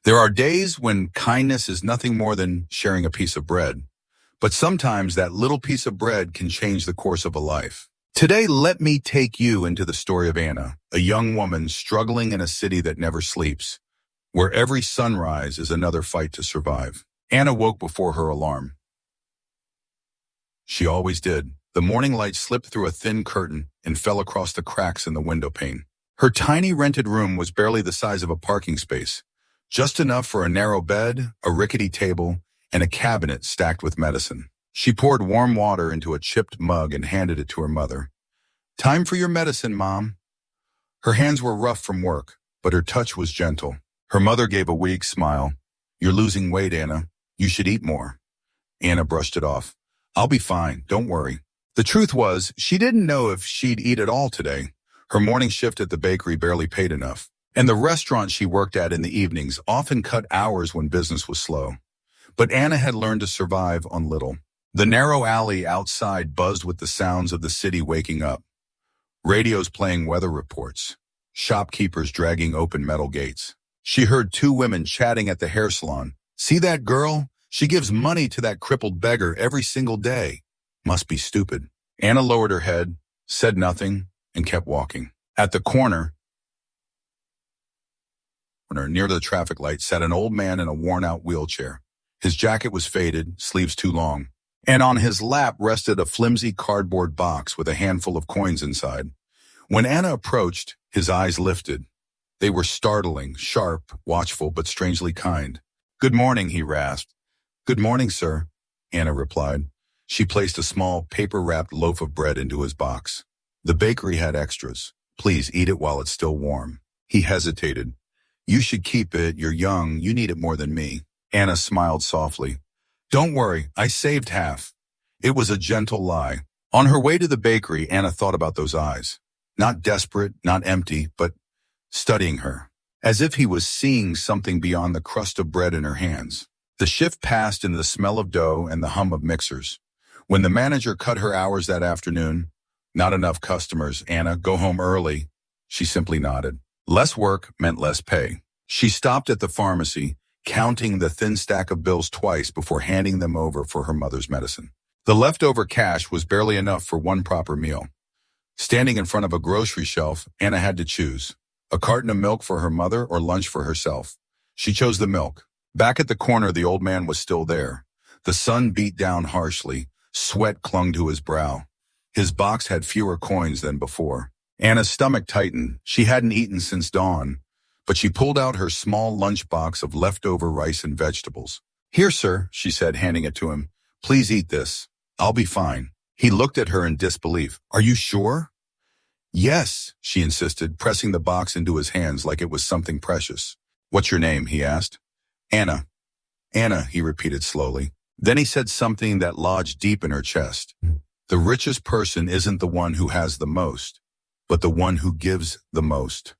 There are days when kindness is nothing more than sharing a piece of bread, but sometimes that little piece of bread can change the course of a life. Today, let me take you into the story of Anna, a young woman struggling in a city that never sleeps, where every sunrise is another fight to survive. Anna woke before her alarm. She always did. The morning light slipped through a thin curtain and fell across the cracks in the window pane. Her tiny rented room was barely the size of a parking space, just enough for a narrow bed, a rickety table, and a cabinet stacked with medicine. She poured warm water into a chipped mug and handed it to her mother. "Time for your medicine, Mom." Her hands were rough from work, but her touch was gentle. Her mother gave a weak smile. "You're losing weight, Anna. You should eat more." Anna brushed it off. "I'll be fine, don't worry." The truth was, she didn't know if she'd eat at all today. Her morning shift at the bakery barely paid enough, and the restaurant she worked at in the evenings often cut hours when business was slow. But Anna had learned to survive on little. The narrow alley outside buzzed with the sounds of the city waking up. Radios playing weather reports, shopkeepers dragging open metal gates. She heard two women chatting at the hair salon. "See that girl? She gives money to that crippled beggar every single day. Must be stupid." Anna lowered her head, said nothing, and kept walking. At the corner, near the traffic light, sat an old man in a worn-out wheelchair. His jacket was faded, sleeves too long, and on his lap rested a flimsy cardboard box with a handful of coins inside. When Anna approached, his eyes lifted. They were startling, sharp, watchful, but strangely kind. "Good morning," he rasped. "Good morning, sir," Anna replied. She placed a small, paper-wrapped loaf of bread into his box. "The bakery had extras. Please eat it while it's still warm." He hesitated. "You should keep it. You're young. You need it more than me." Anna smiled softly. "Don't worry, I saved half." It was a gentle lie. On her way to the bakery, Anna thought about those eyes. Not desperate, not empty, but studying her, as if he was seeing something beyond the crust of bread in her hands. The shift passed into the smell of dough and the hum of mixers. When the manager cut her hours that afternoon, "Not enough customers, Anna, go home early," she simply nodded. Less work meant less pay. She stopped at the pharmacy, counting the thin stack of bills twice before handing them over for her mother's medicine. The leftover cash was barely enough for one proper meal. Standing in front of a grocery shelf, Anna had to choose. A carton of milk for her mother or lunch for herself. She chose the milk. Back at the corner, the old man was still there. The sun beat down harshly. Sweat clung to his brow. His box had fewer coins than before. Anna's stomach tightened. She hadn't eaten since dawn, but she pulled out her small lunchbox of leftover rice and vegetables. "Here, sir," she said, handing it to him. "Please eat this. I'll be fine." He looked at her in disbelief. "Are you sure?" "Yes," she insisted, pressing the box into his hands like it was something precious. "What's your name?" he asked. "Anna." "Anna," he repeated slowly. Then he said something that lodged deep in her chest. "The richest person isn't the one who has the most, but the one who gives the most,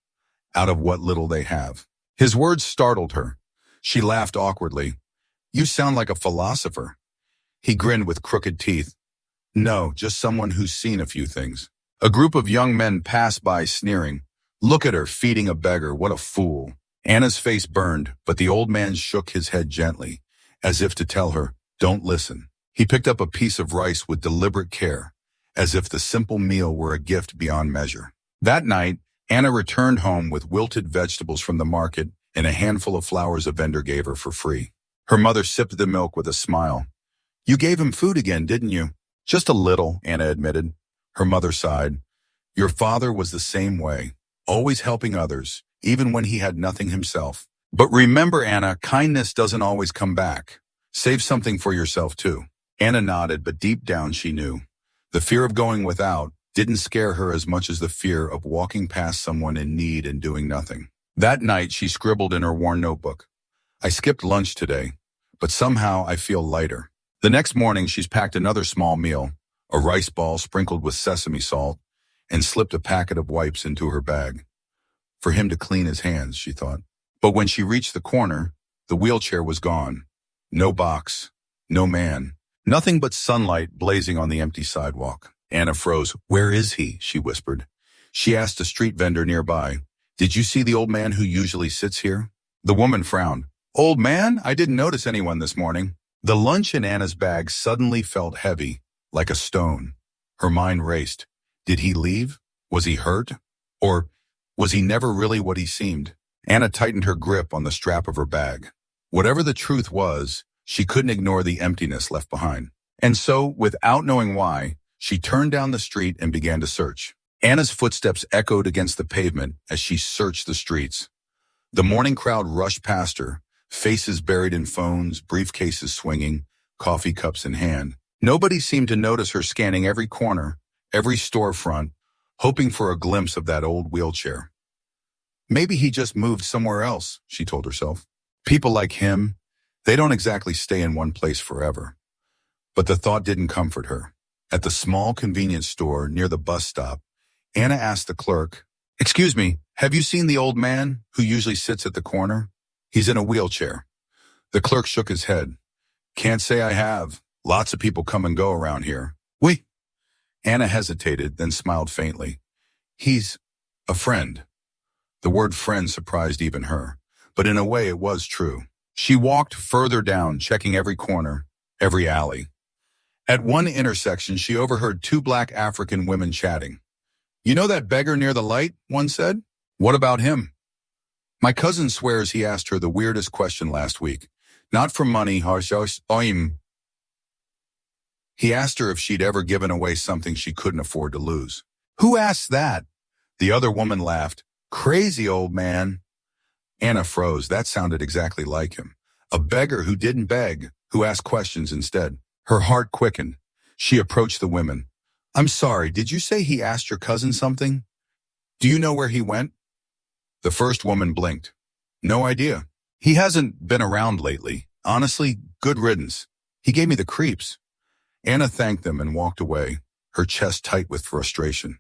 out of what little they have." His words startled her. She laughed awkwardly. "You sound like a philosopher." He grinned with crooked teeth. "No, just someone who's seen a few things." A group of young men passed by sneering. "Look at her, feeding a beggar, what a fool." Anna's face burned, but the old man shook his head gently, as if to tell her, "Don't listen." He picked up a piece of rice with deliberate care, as if the simple meal were a gift beyond measure. That night, Anna returned home with wilted vegetables from the market and a handful of flowers a vendor gave her for free. Her mother sipped the milk with a smile. "You gave him food again, didn't you?" "Just a little," Anna admitted. Her mother sighed. "Your father was the same way, always helping others, even when he had nothing himself. But remember, Anna, kindness doesn't always come back. Save something for yourself, too." Anna nodded, but deep down she knew. The fear of going without didn't scare her as much as the fear of walking past someone in need and doing nothing. That night, she scribbled in her worn notebook, "I skipped lunch today, but somehow I feel lighter." The next morning, she's packed another small meal, a rice ball sprinkled with sesame salt, and slipped a packet of wipes into her bag. For him to clean his hands, she thought. But when she reached the corner, the wheelchair was gone. No box, no man, nothing but sunlight blazing on the empty sidewalk. Anna froze. "Where is he?" she whispered. She asked a street vendor nearby, "Did you see the old man who usually sits here?" The woman frowned. Old man, I didn't notice anyone this morning. The lunch in Anna's bag suddenly felt heavy, like a stone. Her mind raced. Did he leave? Was he hurt? Or was he never really what he seemed? Anna tightened her grip on the strap of her bag. Whatever the truth was, she couldn't ignore the emptiness left behind. And so, without knowing why, she turned down the street and began to search. Anna's footsteps echoed against the pavement as she searched the streets. The morning crowd rushed past her, faces buried in phones, briefcases swinging, coffee cups in hand. Nobody seemed to notice her scanning every corner, every storefront, hoping for a glimpse of that old wheelchair. Maybe he just moved somewhere else, she told herself. People like him, they don't exactly stay in one place forever. But the thought didn't comfort her. At the small convenience store near the bus stop, Anna asked the clerk, "Excuse me, have you seen the old man who usually sits at the corner? He's in a wheelchair." The clerk shook his head. "Can't say I have. Lots of people come and go around here." "Oui." Anna hesitated, then smiled faintly. "He's a friend." The word friend surprised even her, but in a way it was true. She walked further down, checking every corner, every alley. At one intersection, she overheard two black African women chatting. "You know that beggar near the light?" one said. "What about him?" "My cousin swears he asked her the weirdest question last week. Not for money, he asked her if she'd ever given away something she couldn't afford to lose." "Who asked that?" The other woman laughed. "Crazy old man." Anna froze. That sounded exactly like him. A beggar who didn't beg, who asked questions instead. Her heart quickened. She approached the women. "I'm sorry, did you say he asked your cousin something? Do you know where he went?" The first woman blinked. "No idea. He hasn't been around lately. Honestly, good riddance. He gave me the creeps." Anna thanked them and walked away, her chest tight with frustration.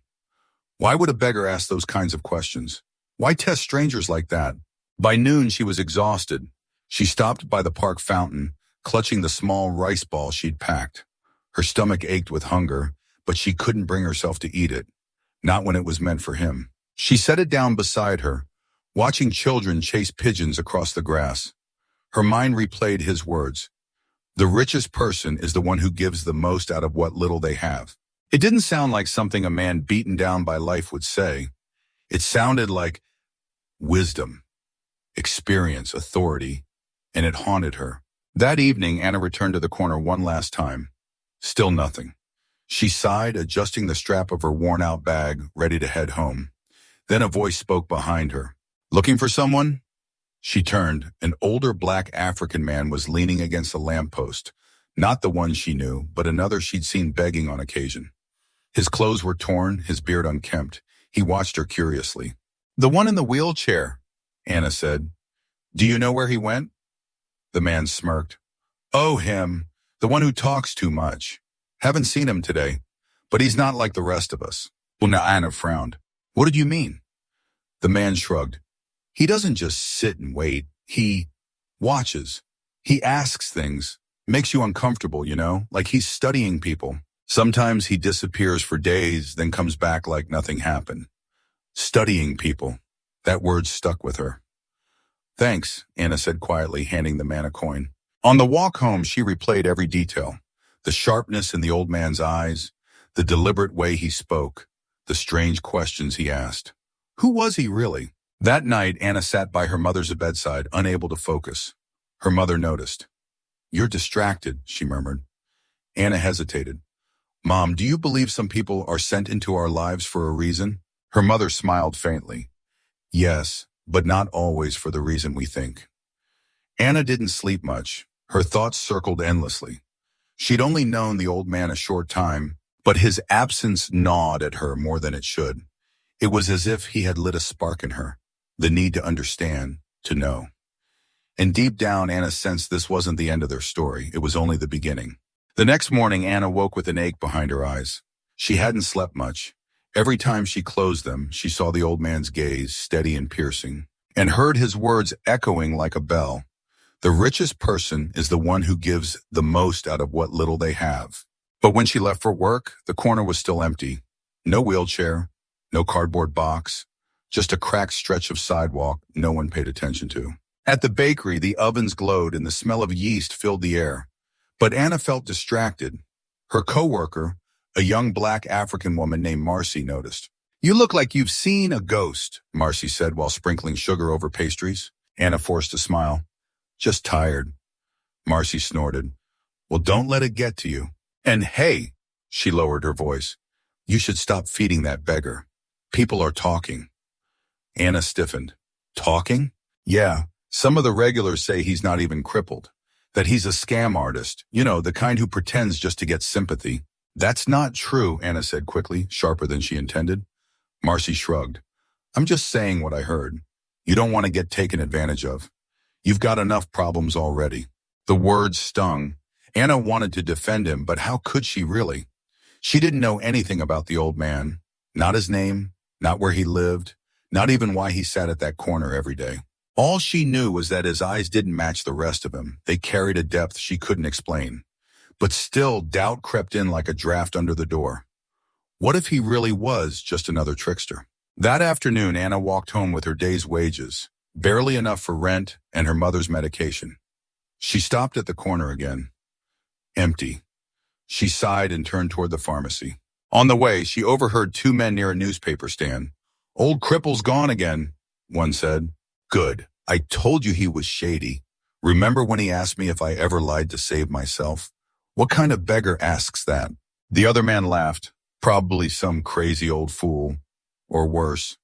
Why would a beggar ask those kinds of questions? Why test strangers like that? By noon, she was exhausted. She stopped by the park fountain, clutching the small rice ball she'd packed. Her stomach ached with hunger, but she couldn't bring herself to eat it. Not when it was meant for him. She set it down beside her, watching children chase pigeons across the grass. Her mind replayed his words. The richest person is the one who gives the most out of what little they have. It didn't sound like something a man beaten down by life would say. It sounded like wisdom, experience, authority, and it haunted her. That evening, Anna returned to the corner one last time. Still nothing. She sighed, adjusting the strap of her worn-out bag, ready to head home. Then a voice spoke behind her. "Looking for someone?" She turned. An older black African man was leaning against a lamppost. Not the one she knew, but another she'd seen begging on occasion. His clothes were torn, his beard unkempt. He watched her curiously. "The one in the wheelchair," Anna said. "Do you know where he went?" The man smirked. "Oh, him. The one who talks too much. Haven't seen him today, but he's not like the rest of us." Well, now Anna frowned. "What did you mean?" The man shrugged. "He doesn't just sit and wait. He watches. He asks things. Makes you uncomfortable, like he's studying people. Sometimes he disappears for days, then comes back like nothing happened. Studying people. That word stuck with her. "Thanks," Anna said quietly, handing the man a coin. On the walk home, she replayed every detail. The sharpness in the old man's eyes, the deliberate way he spoke, the strange questions he asked. Who was he really? That night, Anna sat by her mother's bedside, unable to focus. Her mother noticed. "You're distracted," she murmured. Anna hesitated. "Mom, do you believe some people are sent into our lives for a reason?" Her mother smiled faintly. "Yes, but not always for the reason we think." Anna didn't sleep much. Her thoughts circled endlessly. She'd only known the old man a short time, but his absence gnawed at her more than it should. It was as if he had lit a spark in her, the need to understand, to know. And deep down, Anna sensed this wasn't the end of their story. It was only the beginning. The next morning, Anna woke with an ache behind her eyes. She hadn't slept much. Every time she closed them, she saw the old man's gaze, steady and piercing, and heard his words echoing like a bell. The richest person is the one who gives the most out of what little they have. But when she left for work, the corner was still empty. No wheelchair, no cardboard box, just a cracked stretch of sidewalk no one paid attention to. At the bakery, the ovens glowed and the smell of yeast filled the air. But Anna felt distracted. Her coworker, a young black African woman named Marcy, noticed. "You look like you've seen a ghost," Marcy said while sprinkling sugar over pastries. Anna forced a smile. "Just tired." Marcy snorted. "Well, don't let it get to you. And hey," she lowered her voice, "you should stop feeding that beggar. People are talking." Anna stiffened. "Talking?" "Yeah, some of the regulars say he's not even crippled. That he's a scam artist, the kind who pretends just to get sympathy." "That's not true," Anna said quickly, sharper than she intended. Marcy shrugged. "I'm just saying what I heard. You don't want to get taken advantage of. You've got enough problems already." The words stung. Anna wanted to defend him, but how could she really? She didn't know anything about the old man. Not his name, not where he lived, not even why he sat at that corner every day. All she knew was that his eyes didn't match the rest of him. They carried a depth she couldn't explain. But still, doubt crept in like a draft under the door. What if he really was just another trickster? That afternoon, Anna walked home with her day's wages, barely enough for rent and her mother's medication. She stopped at the corner again. Empty. She sighed and turned toward the pharmacy. On the way, she overheard two men near a newspaper stand. "Old Cripple's gone again," one said. "Good. I told you he was shady. Remember when he asked me if I ever lied to save myself? What kind of beggar asks that?" The other man laughed. Probably some crazy old fool. Or worse.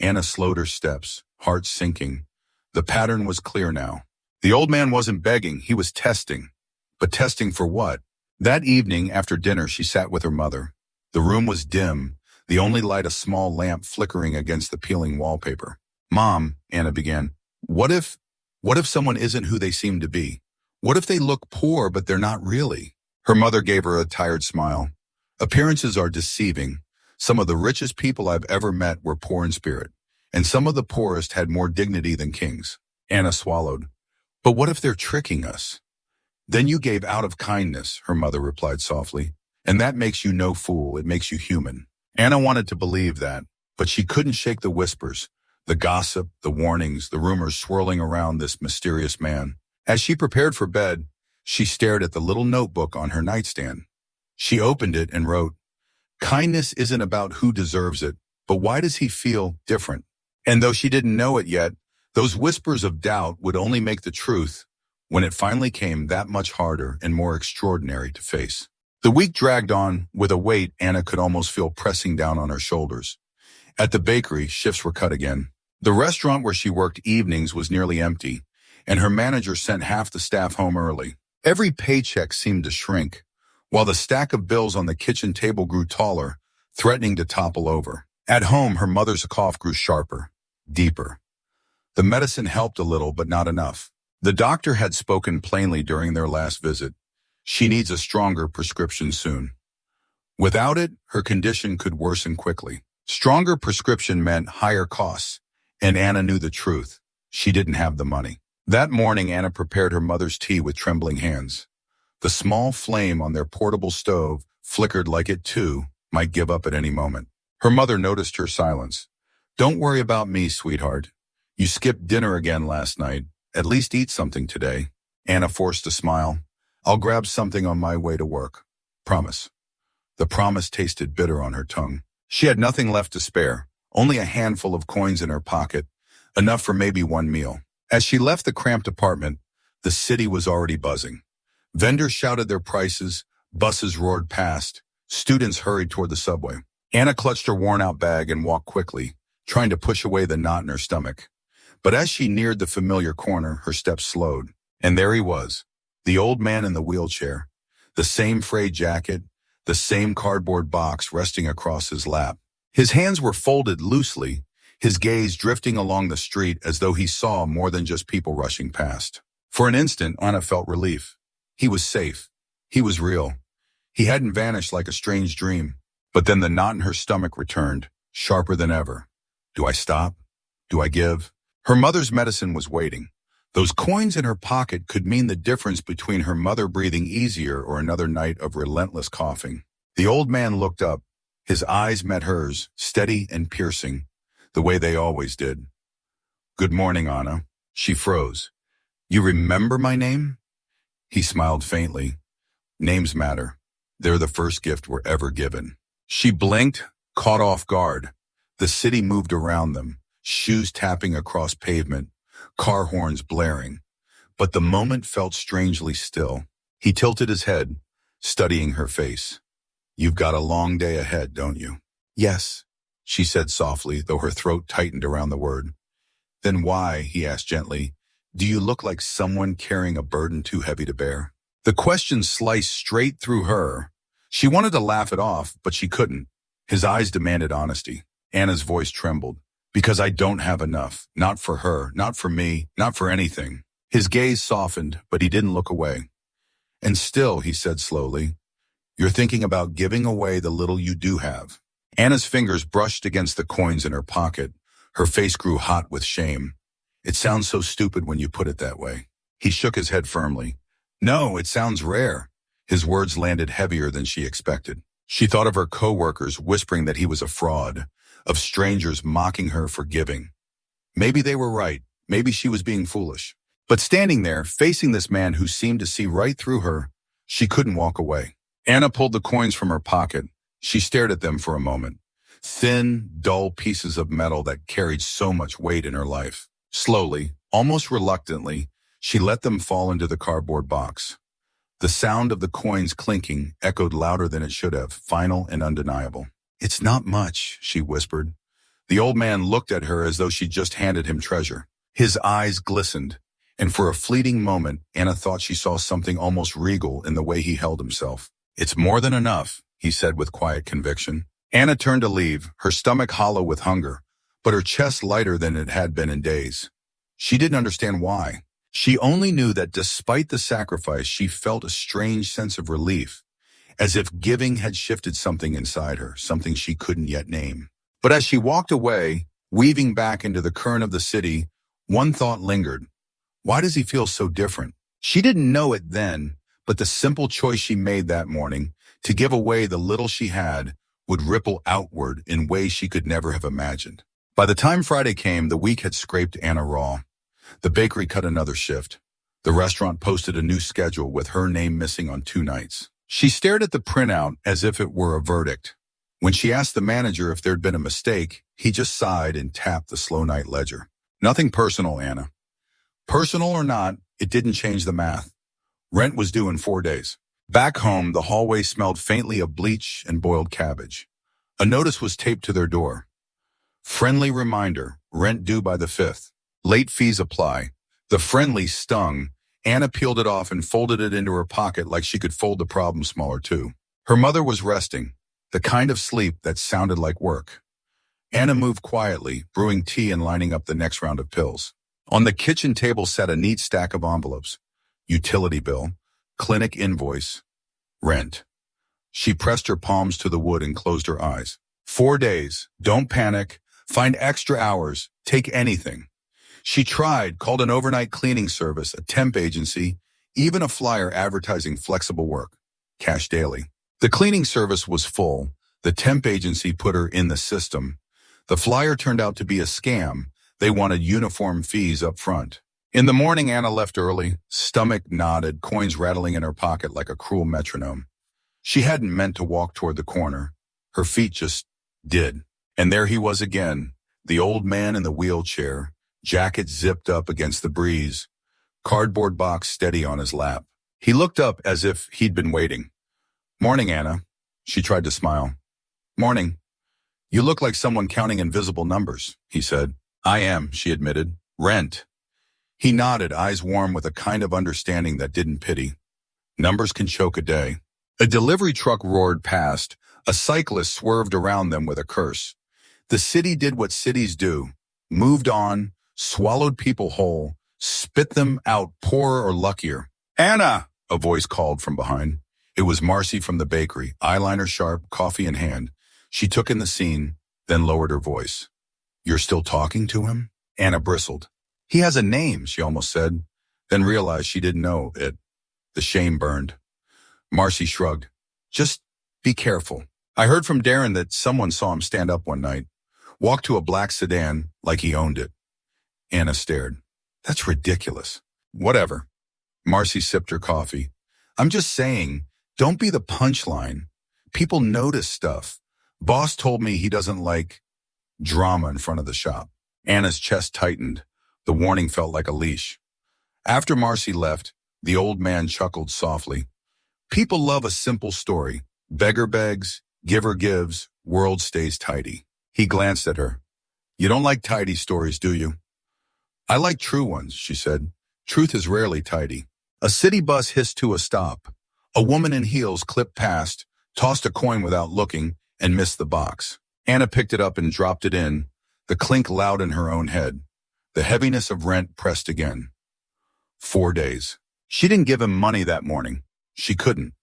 Anna slowed her steps, heart sinking. The pattern was clear now. The old man wasn't begging, he was testing. But testing for what? That evening, after dinner, she sat with her mother. The room was dim, the only light a small lamp flickering against the peeling wallpaper. "Mom," Anna began, what if someone isn't who they seem to be? What if they look poor, but they're not really?" Her mother gave her a tired smile. "Appearances are deceiving. Some of the richest people I've ever met were poor in spirit, and some of the poorest had more dignity than kings." Anna swallowed. "But what if they're tricking us?" "Then you gave out of kindness," her mother replied softly. "And that makes you no fool, it makes you human." Anna wanted to believe that, but she couldn't shake the whispers, the gossip, the warnings, the rumors swirling around this mysterious man. As she prepared for bed, she stared at the little notebook on her nightstand. She opened it and wrote, "Kindness isn't about who deserves it, but why does he feel different?" And though she didn't know it yet, those whispers of doubt would only make the truth, when it finally came, that much harder and more extraordinary to face. The week dragged on with a weight Anna could almost feel pressing down on her shoulders. At the bakery, shifts were cut again. The restaurant where she worked evenings was nearly empty, and her manager sent half the staff home early. Every paycheck seemed to shrink, while the stack of bills on the kitchen table grew taller, threatening to topple over. At home, her mother's cough grew sharper, deeper. The medicine helped a little, but not enough. The doctor had spoken plainly during their last visit. She needs a stronger prescription soon. Without it, her condition could worsen quickly. Stronger prescription meant higher costs, and Anna knew the truth. She didn't have the money. That morning, Anna prepared her mother's tea with trembling hands. The small flame on their portable stove flickered like it, too, might give up at any moment. Her mother noticed her silence. "Don't worry about me, sweetheart. You skipped dinner again last night. At least eat something today." Anna forced a smile. "I'll grab something on my way to work. Promise." The promise tasted bitter on her tongue. She had nothing left to spare, only a handful of coins in her pocket, enough for maybe one meal. As she left the cramped apartment, the city was already buzzing. Vendors shouted their prices, buses roared past, students hurried toward the subway. Anna clutched her worn-out bag and walked quickly, trying to push away the knot in her stomach. But as she neared the familiar corner, her steps slowed. And there he was, the old man in the wheelchair, the same frayed jacket, the same cardboard box resting across his lap. His hands were folded loosely, his gaze drifting along the street as though he saw more than just people rushing past. For an instant, Anna felt relief. He was safe. He was real. He hadn't vanished like a strange dream. But then the knot in her stomach returned, sharper than ever. Do I stop? Do I give? Her mother's medicine was waiting. Those coins in her pocket could mean the difference between her mother breathing easier or another night of relentless coughing. The old man looked up. His eyes met hers, steady and piercing, the way they always did. "Good morning, Anna." She froze. You remember my name? He smiled faintly. Names matter. They're the first gift we're ever given. She blinked, caught off guard. The city moved around them, shoes tapping across pavement, car horns blaring. But the moment felt strangely still. He tilted his head, studying her face. You've got a long day ahead, don't you? Yes, she said softly, though her throat tightened around the word. Then why, he asked gently, do you look like someone carrying a burden too heavy to bear? The question sliced straight through her. She wanted to laugh it off, but she couldn't. His eyes demanded honesty. Anna's voice trembled. Because I don't have enough. Not for her, not for me, not for anything. His gaze softened, but he didn't look away. And still, he said slowly, you're thinking about giving away the little you do have. Anna's fingers brushed against the coins in her pocket. Her face grew hot with shame. It sounds so stupid when you put it that way. He shook his head firmly. No, it sounds rare. His words landed heavier than she expected. She thought of her co-workers whispering that he was a fraud, of strangers mocking her for giving. Maybe they were right. Maybe she was being foolish. But standing there, facing this man who seemed to see right through her, she couldn't walk away. Anna pulled the coins from her pocket. She stared at them for a moment. Thin, dull pieces of metal that carried so much weight in her life. Slowly, almost reluctantly, she let them fall into the cardboard box. The sound of the coins clinking echoed louder than it should have, final and undeniable. It's not much, she whispered. The old man looked at her as though she just handed him treasure. His eyes glistened, and for a fleeting moment, Anna thought she saw something almost regal in the way he held himself. It's more than enough, he said with quiet conviction. Anna turned to leave, her stomach hollow with hunger, but her chest lighter than it had been in days. She didn't understand why. She only knew that despite the sacrifice, she felt a strange sense of relief, as if giving had shifted something inside her, something she couldn't yet name. But as she walked away, weaving back into the current of the city, one thought lingered. Why does he feel so different? She didn't know it then, but the simple choice she made that morning, to give away the little she had, would ripple outward in ways she could never have imagined. By the time Friday came, the week had scraped Anna raw. The bakery cut another shift. The restaurant posted a new schedule with her name missing on 2 nights. She stared at the printout as if it were a verdict. When she asked the manager if there'd been a mistake, he just sighed and tapped the slow night ledger. Nothing personal, Anna. Personal or not, it didn't change the math. Rent was due in 4 days. Back home, the hallway smelled faintly of bleach and boiled cabbage. A notice was taped to their door. Friendly reminder, rent due by the 5th. Late fees apply. The friendly stung. Anna peeled it off and folded it into her pocket like she could fold the problem smaller too. Her mother was resting, the kind of sleep that sounded like work. Anna moved quietly, brewing tea and lining up the next round of pills. On the kitchen table sat a neat stack of envelopes. Utility bill, clinic invoice, rent. She pressed her palms to the wood and closed her eyes. 4 days. Don't panic. Find extra hours. Take anything. She tried, called an overnight cleaning service, a temp agency, even a flyer advertising flexible work. Cash daily. The cleaning service was full. The temp agency put her in the system. The flyer turned out to be a scam. They wanted uniform fees up front. In the morning, Anna left early, stomach knotted, coins rattling in her pocket like a cruel metronome. She hadn't meant to walk toward the corner. Her feet just did. And there he was again, the old man in the wheelchair, jacket zipped up against the breeze, cardboard box steady on his lap. He looked up as if he'd been waiting. Morning, Anna. She tried to smile. Morning. You look like someone counting invisible numbers, he said. I am, she admitted. Rent. He nodded, eyes warm with a kind of understanding that didn't pity. Numbers can choke a day. A delivery truck roared past. A cyclist swerved around them with a curse. The city did what cities do. Moved on, swallowed people whole, spit them out poorer or luckier. Anna! A voice called from behind. It was Marcy from the bakery, eyeliner sharp, coffee in hand. She took in the scene, then lowered her voice. You're still talking to him? Anna bristled. He has a name, she almost said, then realized she didn't know it. The shame burned. Marcy shrugged. Just be careful. I heard from Darren that someone saw him stand up one night, walk to a black sedan like he owned it. Anna stared. That's ridiculous. Whatever. Marcy sipped her coffee. I'm just saying, don't be the punchline. People notice stuff. Boss told me he doesn't like drama in front of the shop. Anna's chest tightened. The warning felt like a leash. After Marcy left, the old man chuckled softly. People love a simple story. Beggar begs, giver gives, world stays tidy. He glanced at her. You don't like tidy stories, do you? I like true ones, she said. Truth is rarely tidy. A city bus hissed to a stop. A woman in heels clipped past, tossed a coin without looking, and missed the box. Anna picked it up and dropped it in, the clink loud in her own head. The heaviness of rent pressed again. 4 days. She didn't give him money that morning. She couldn't.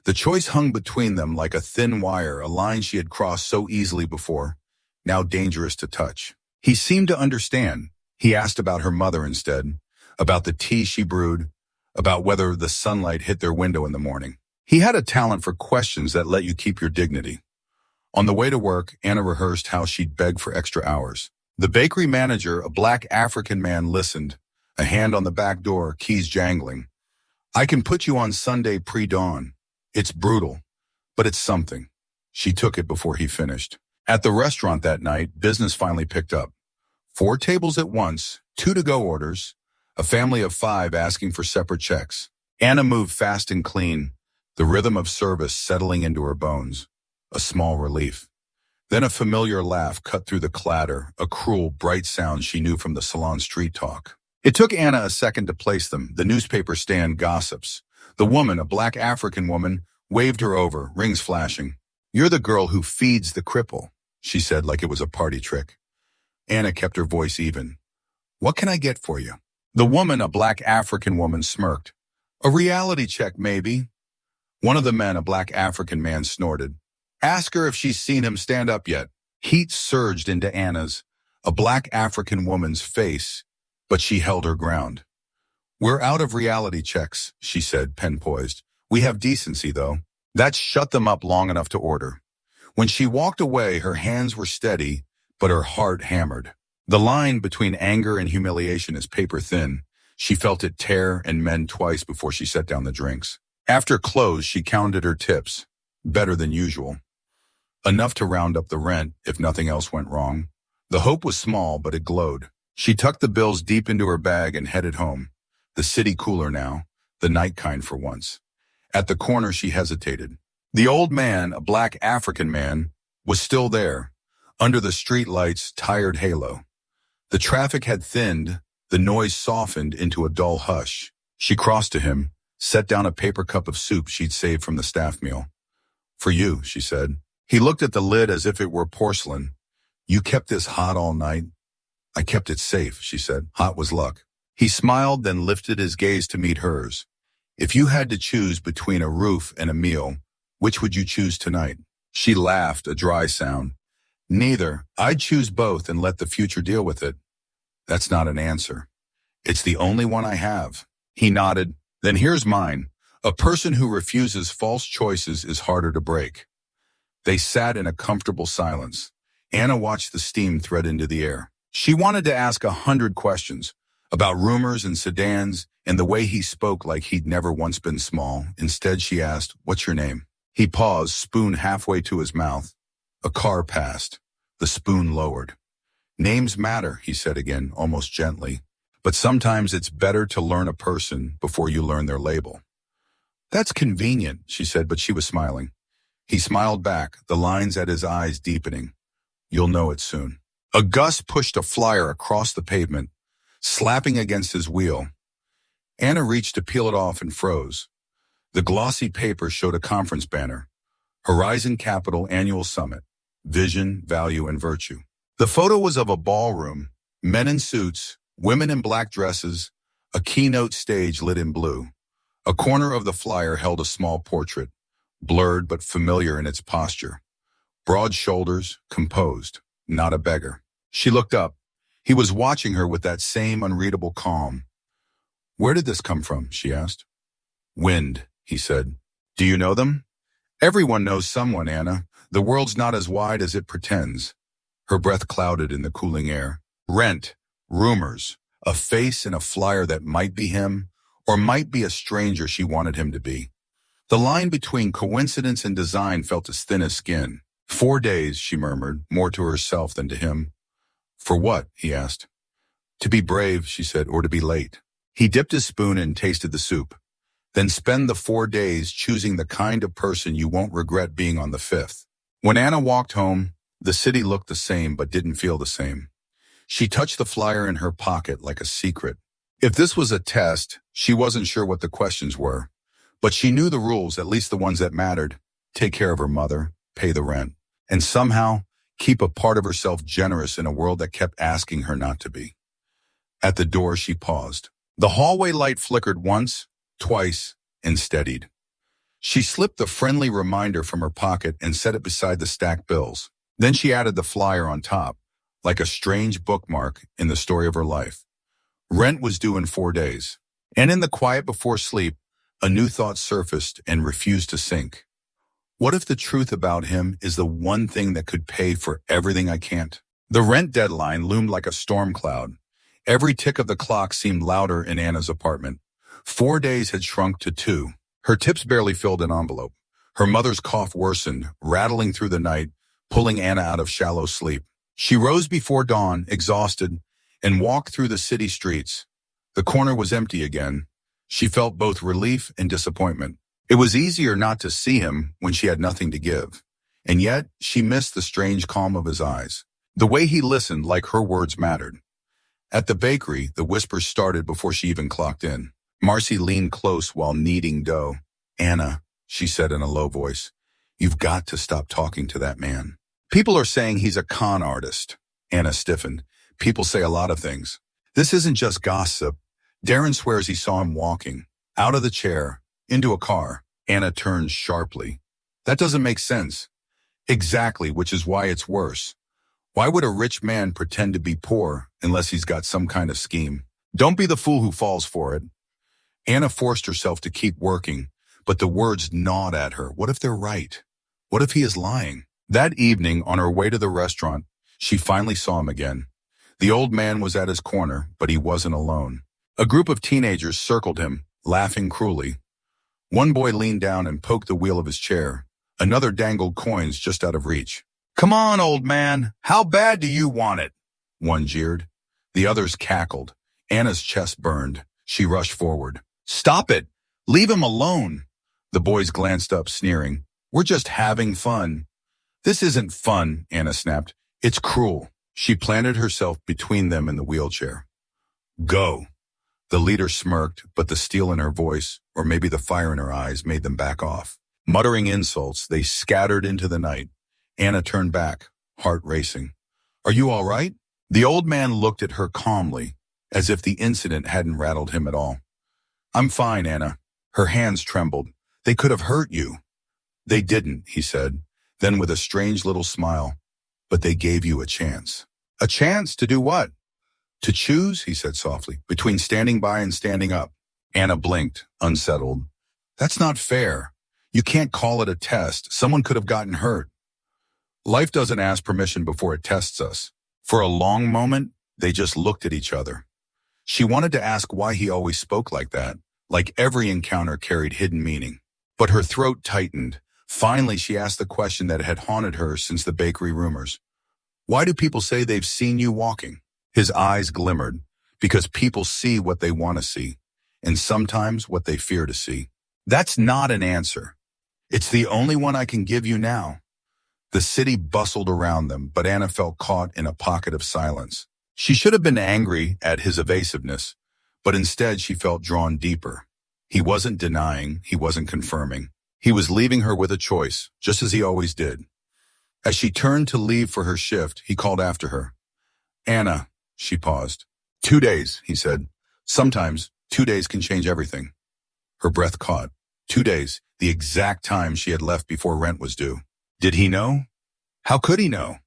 The choice hung between them like a thin wire, a line she had crossed so easily before, now dangerous to touch. He seemed to understand. He asked about her mother instead, about the tea she brewed, about whether the sunlight hit their window in the morning. He had a talent for questions that let you keep your dignity. On the way to work, Anna rehearsed how she'd beg for extra hours. The bakery manager, a black African man, listened, a hand on the back door, keys jangling. I can put you on Sunday pre-dawn. It's brutal, but it's something. She took it before he finished. At the restaurant that night, business finally picked up. 4 tables at once, 2 to-go orders, a family of 5 asking for separate checks. Anna moved fast and clean, the rhythm of service settling into her bones. A small relief. Then a familiar laugh cut through the clatter, a cruel, bright sound she knew from the salon street talk. It took Anna a second to place them. The newspaper stand gossips. The woman, a black African woman, waved her over, rings flashing. You're the girl who feeds the cripple, she said like it was a party trick. Anna kept her voice even. What can I get for you? The woman, a black African woman, smirked. A reality check, maybe. One of the men, a black African man, snorted. Ask her if she's seen him stand up yet. Heat surged into Anna's, a black African woman's face, but she held her ground. We're out of reality checks, she said, pen poised. We have decency, though. That shut them up long enough to order. When she walked away, her hands were steady, but her heart hammered. The line between anger and humiliation is paper thin. She felt it tear and mend twice before she set down the drinks. After close, she counted her tips. Better than usual. Enough to round up the rent if nothing else went wrong. The hope was small, but it glowed. She tucked the bills deep into her bag and headed home. The city cooler now, the night kind for once. At the corner, she hesitated. The old man, a black African man, was still there, under the street light's tired halo. The traffic had thinned, the noise softened into a dull hush. She crossed to him, set down a paper cup of soup she'd saved from the staff meal. For you, she said. He looked at the lid as if it were porcelain. You kept this hot all night? I kept it safe, she said. Hot was luck. He smiled, then lifted his gaze to meet hers. If you had to choose between a roof and a meal, which would you choose tonight? She laughed, a dry sound. Neither. I'd choose both and let the future deal with it. That's not an answer. It's the only one I have. He nodded. Then here's mine. A person who refuses false choices is harder to break. They sat in a comfortable silence. Anna watched the steam thread into the air. She wanted to ask 100 questions about rumors and sedans and the way he spoke like he'd never once been small. Instead, she asked, "What's your name?" He paused, spoon halfway to his mouth. A car passed. The spoon lowered. Names matter, he said again, almost gently. But sometimes it's better to learn a person before you learn their label. That's convenient, she said, but she was smiling. He smiled back, the lines at his eyes deepening. You'll know it soon. A gust pushed a flyer across the pavement, slapping against his wheel. Anna reached to peel it off and froze. The glossy paper showed a conference banner. Horizon Capital Annual Summit. Vision, Value, and Virtue. The photo was of a ballroom, men in suits, women in black dresses, a keynote stage lit in blue. A corner of the flyer held a small portrait, blurred but familiar in its posture. Broad shoulders, composed, not a beggar. She looked up. He was watching her with that same unreadable calm. Where did this come from? She asked. Wind, he said. Do you know them? Everyone knows someone, Anna. The world's not as wide as it pretends. Her breath clouded in the cooling air. Rent, rumors, A face in a flyer that might be him, or might be a stranger she wanted him to be. The line between coincidence and design felt as thin as skin. 4 days, she murmured, more to herself than to him. For what? He asked. To be brave, she said, or to be late. He dipped his spoon and tasted the soup. Then spend the 4 days choosing the kind of person you won't regret being on the 5th. When Anna walked home, the city looked the same but didn't feel the same. She touched the flyer in her pocket like a secret. If this was a test, she wasn't sure what the questions were. But she knew the rules, at least the ones that mattered. Take care of her mother, pay the rent, and somehow keep a part of herself generous in a world that kept asking her not to be. At the door, she paused. The hallway light flickered once, twice, and steadied. She slipped the friendly reminder from her pocket and set it beside the stacked bills. Then she added the flyer on top, like a strange bookmark in the story of her life. Rent was due in 4 days. And in the quiet before sleep, a new thought surfaced and refused to sink. What if the truth about him is the one thing that could pay for everything I can't? The rent deadline loomed like a storm cloud. Every tick of the clock seemed louder in Anna's apartment. 4 days had shrunk to 2. Her tips barely filled an envelope. Her mother's cough worsened, rattling through the night, pulling Anna out of shallow sleep. She rose before dawn, exhausted, and walked through the city streets. The corner was empty again. She felt both relief and disappointment. It was easier not to see him when she had nothing to give. And yet, she missed the strange calm of his eyes. The way he listened like her words mattered. At the bakery, the whispers started before she even clocked in. Marcy leaned close while kneading dough. Anna, she said in a low voice, you've got to stop talking to that man. People are saying he's a con artist. Anna stiffened. People say a lot of things. This isn't just gossip. Darren swears he saw him walking, out of the chair, into a car. Anna turned sharply. That doesn't make sense. Exactly, which is why it's worse. Why would a rich man pretend to be poor unless he's got some kind of scheme? Don't be the fool who falls for it. Anna forced herself to keep working, but the words gnawed at her. What if they're right? What if he is lying? That evening, on her way to the restaurant, she finally saw him again. The old man was at his corner, but he wasn't alone. A group of teenagers circled him, laughing cruelly. One boy leaned down and poked the wheel of his chair. Another dangled coins just out of reach. Come on, old man. How bad do you want it? One jeered. The others cackled. Anna's chest burned. She rushed forward. Stop it. Leave him alone. The boys glanced up, sneering. We're just having fun. This isn't fun, Anna snapped. It's cruel. She planted herself between them in the wheelchair. Go. The leader smirked, but the steel in her voice, or maybe the fire in her eyes, made them back off. Muttering insults, they scattered into the night. Anna turned back, heart racing. Are you all right? The old man looked at her calmly, as if the incident hadn't rattled him at all. I'm fine, Anna. Her hands trembled. They could have hurt you. They didn't, he said, then with a strange little smile. But they gave you a chance. A chance to do what? To choose, he said softly, between standing by and standing up. Anna blinked, unsettled. That's not fair. You can't call it a test. Someone could have gotten hurt. Life doesn't ask permission before it tests us. For a long moment, they just looked at each other. She wanted to ask why he always spoke like that, like every encounter carried hidden meaning. But her throat tightened. Finally, she asked the question that had haunted her since the bakery rumors. Why do people say they've seen you walking? His eyes glimmered, because people see what they want to see, and sometimes what they fear to see. That's not an answer. It's the only one I can give you now. The city bustled around them, but Anna felt caught in a pocket of silence. She should have been angry at his evasiveness, but instead she felt drawn deeper. He wasn't denying, he wasn't confirming. He was leaving her with a choice, just as he always did. As she turned to leave for her shift, he called after her. Anna, she paused. 2 days, he said. Sometimes 2 days can change everything. Her breath caught. 2 days, the exact time she had left before rent was due. Did he know? How could he know?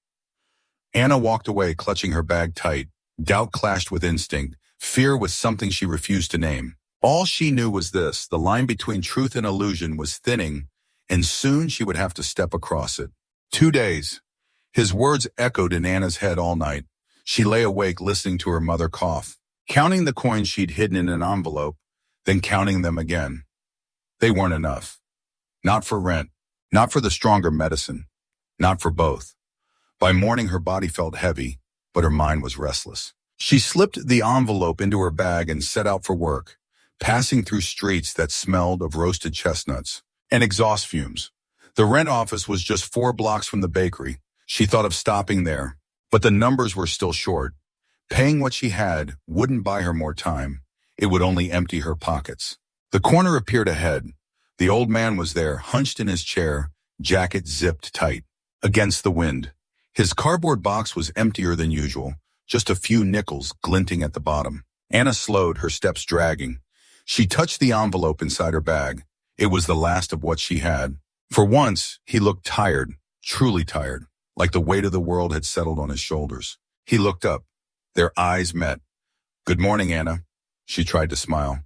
Anna walked away, clutching her bag tight. Doubt clashed with instinct. Fear was something she refused to name. All she knew was this: the line between truth and illusion was thinning, and soon she would have to step across it. 2 days. His words echoed in Anna's head all night. She lay awake listening to her mother cough. counting the coins she'd hidden in an envelope, then counting them again. They weren't enough. Not for rent, not for the stronger medicine, not for both. By morning, her body felt heavy, but her mind was restless. She slipped the envelope into her bag and set out for work, passing through streets that smelled of roasted chestnuts and exhaust fumes. The rent office was just 4 blocks from the bakery. She thought of stopping there, but the numbers were still short. Paying what she had wouldn't buy her more time. It would only empty her pockets. The corner appeared ahead. The old man was there, hunched in his chair, jacket zipped tight, against the wind. His cardboard box was emptier than usual, just a few nickels glinting at the bottom. Anna slowed, her steps dragging. She touched the envelope inside her bag. It was the last of what she had. For once, he looked tired, truly tired, like the weight of the world had settled on his shoulders. He looked up. Their eyes met. "Good morning, Anna." She tried to smile.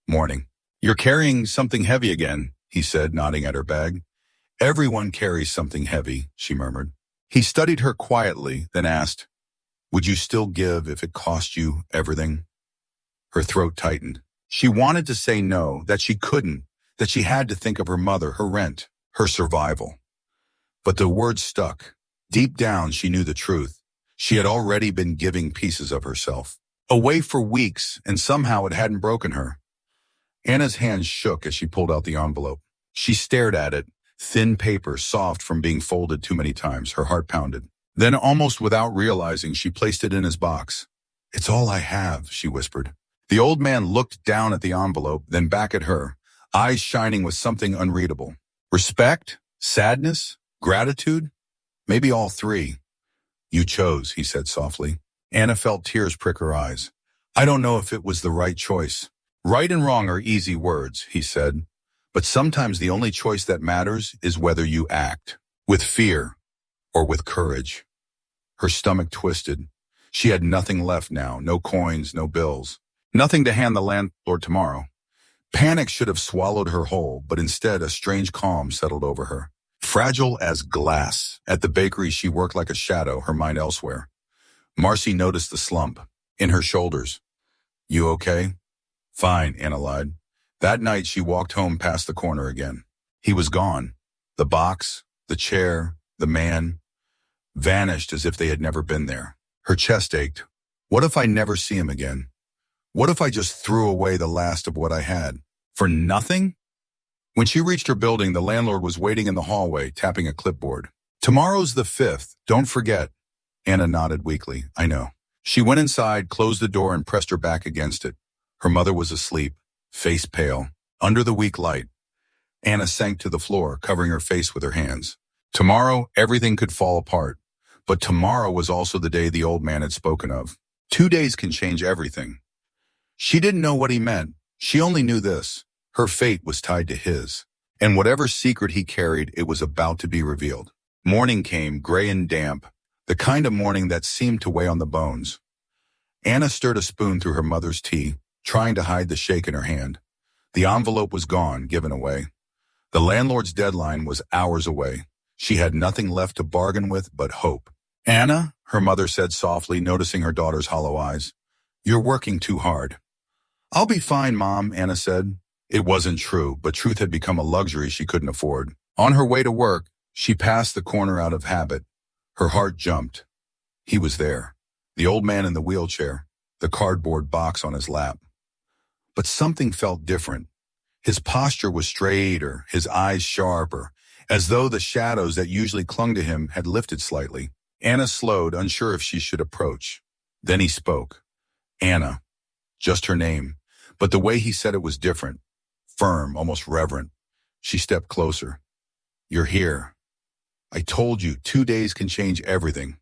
"Morning." "You're carrying something heavy again," he said, nodding at her bag. "Everyone carries something heavy," she murmured. He studied her quietly, then asked, "Would you still give if it cost you everything?" Her throat tightened. She wanted to say no, that she couldn't, that she had to think of her mother, her rent, her survival. But the words stuck. Deep down, she knew the truth. She had already been giving pieces of herself away for weeks, and somehow it hadn't broken her. Anna's hands shook as she pulled out the envelope. She stared at it, thin paper, soft from being folded too many times. Her heart pounded. Then, almost without realizing, she placed it in his box. "It's all I have," she whispered. The old man looked down at the envelope, then back at her, eyes shining with something unreadable. Respect? Sadness? Gratitude? Maybe all three. "You chose," he said softly. Anna felt tears prick her eyes. "I don't know if it was the right choice." "Right and wrong are easy words," he said. "But sometimes the only choice that matters is whether you act, with fear or with courage." Her stomach twisted. She had nothing left now, no coins, no bills, nothing to hand the landlord tomorrow. Panic should have swallowed her whole, but instead a strange calm settled over her. Fragile as glass. At the bakery, she worked like a shadow, her mind elsewhere. Marcy noticed the slump in her shoulders. "You okay?" "Fine," Anna lied. That night, she walked home past the corner again. He was gone. The box, the chair, the man, vanished as if they had never been there. Her chest ached. What if I never see him again? What if I just threw away the last of what I had? For nothing? When she reached her building, the landlord was waiting in the hallway, tapping a clipboard. "Tomorrow's the 5th. Don't forget." Anna nodded weakly. "I know." She went inside, closed the door, and pressed her back against it. Her mother was asleep, face pale, under the weak light. Anna sank to the floor, covering her face with her hands. Tomorrow, everything could fall apart. But tomorrow was also the day the old man had spoken of. 2 days can change everything. She didn't know what he meant. She only knew this. Her fate was tied to his. And whatever secret he carried, it was about to be revealed. Morning came, gray and damp, the kind of morning that seemed to weigh on the bones. Anna stirred a spoon through her mother's tea, trying to hide the shake in her hand. The envelope was gone, given away. The landlord's deadline was hours away. She had nothing left to bargain with but hope. "Anna," her mother said softly, noticing her daughter's hollow eyes, "you're working too hard." "I'll be fine, Mom," Anna said. It wasn't true, but truth had become a luxury she couldn't afford. On her way to work, she passed the corner out of habit. Her heart jumped. He was there. The old man in the wheelchair, the cardboard box on his lap. But something felt different. His posture was straighter, his eyes sharper, as though the shadows that usually clung to him had lifted slightly. Anna slowed, unsure if she should approach. Then he spoke. Anna. Just her name. But the way he said it was different. Firm, almost reverent. She stepped closer. "You're here. I told you, 2 days can change everything."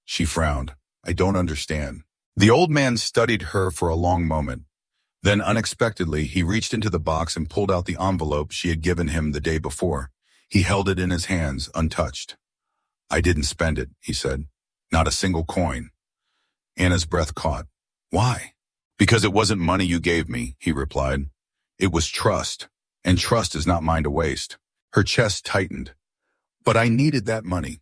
She frowned. "I don't understand." The old man studied her for a long moment. Then unexpectedly, he reached into the box and pulled out the envelope she had given him the day before. He held it in his hands, untouched. "I didn't spend it," he said. "Not a single coin." Anna's breath caught. "Why?" "Because it wasn't money you gave me," he replied. "It was trust, and trust is not mine to waste." Her chest tightened. "But I needed that money."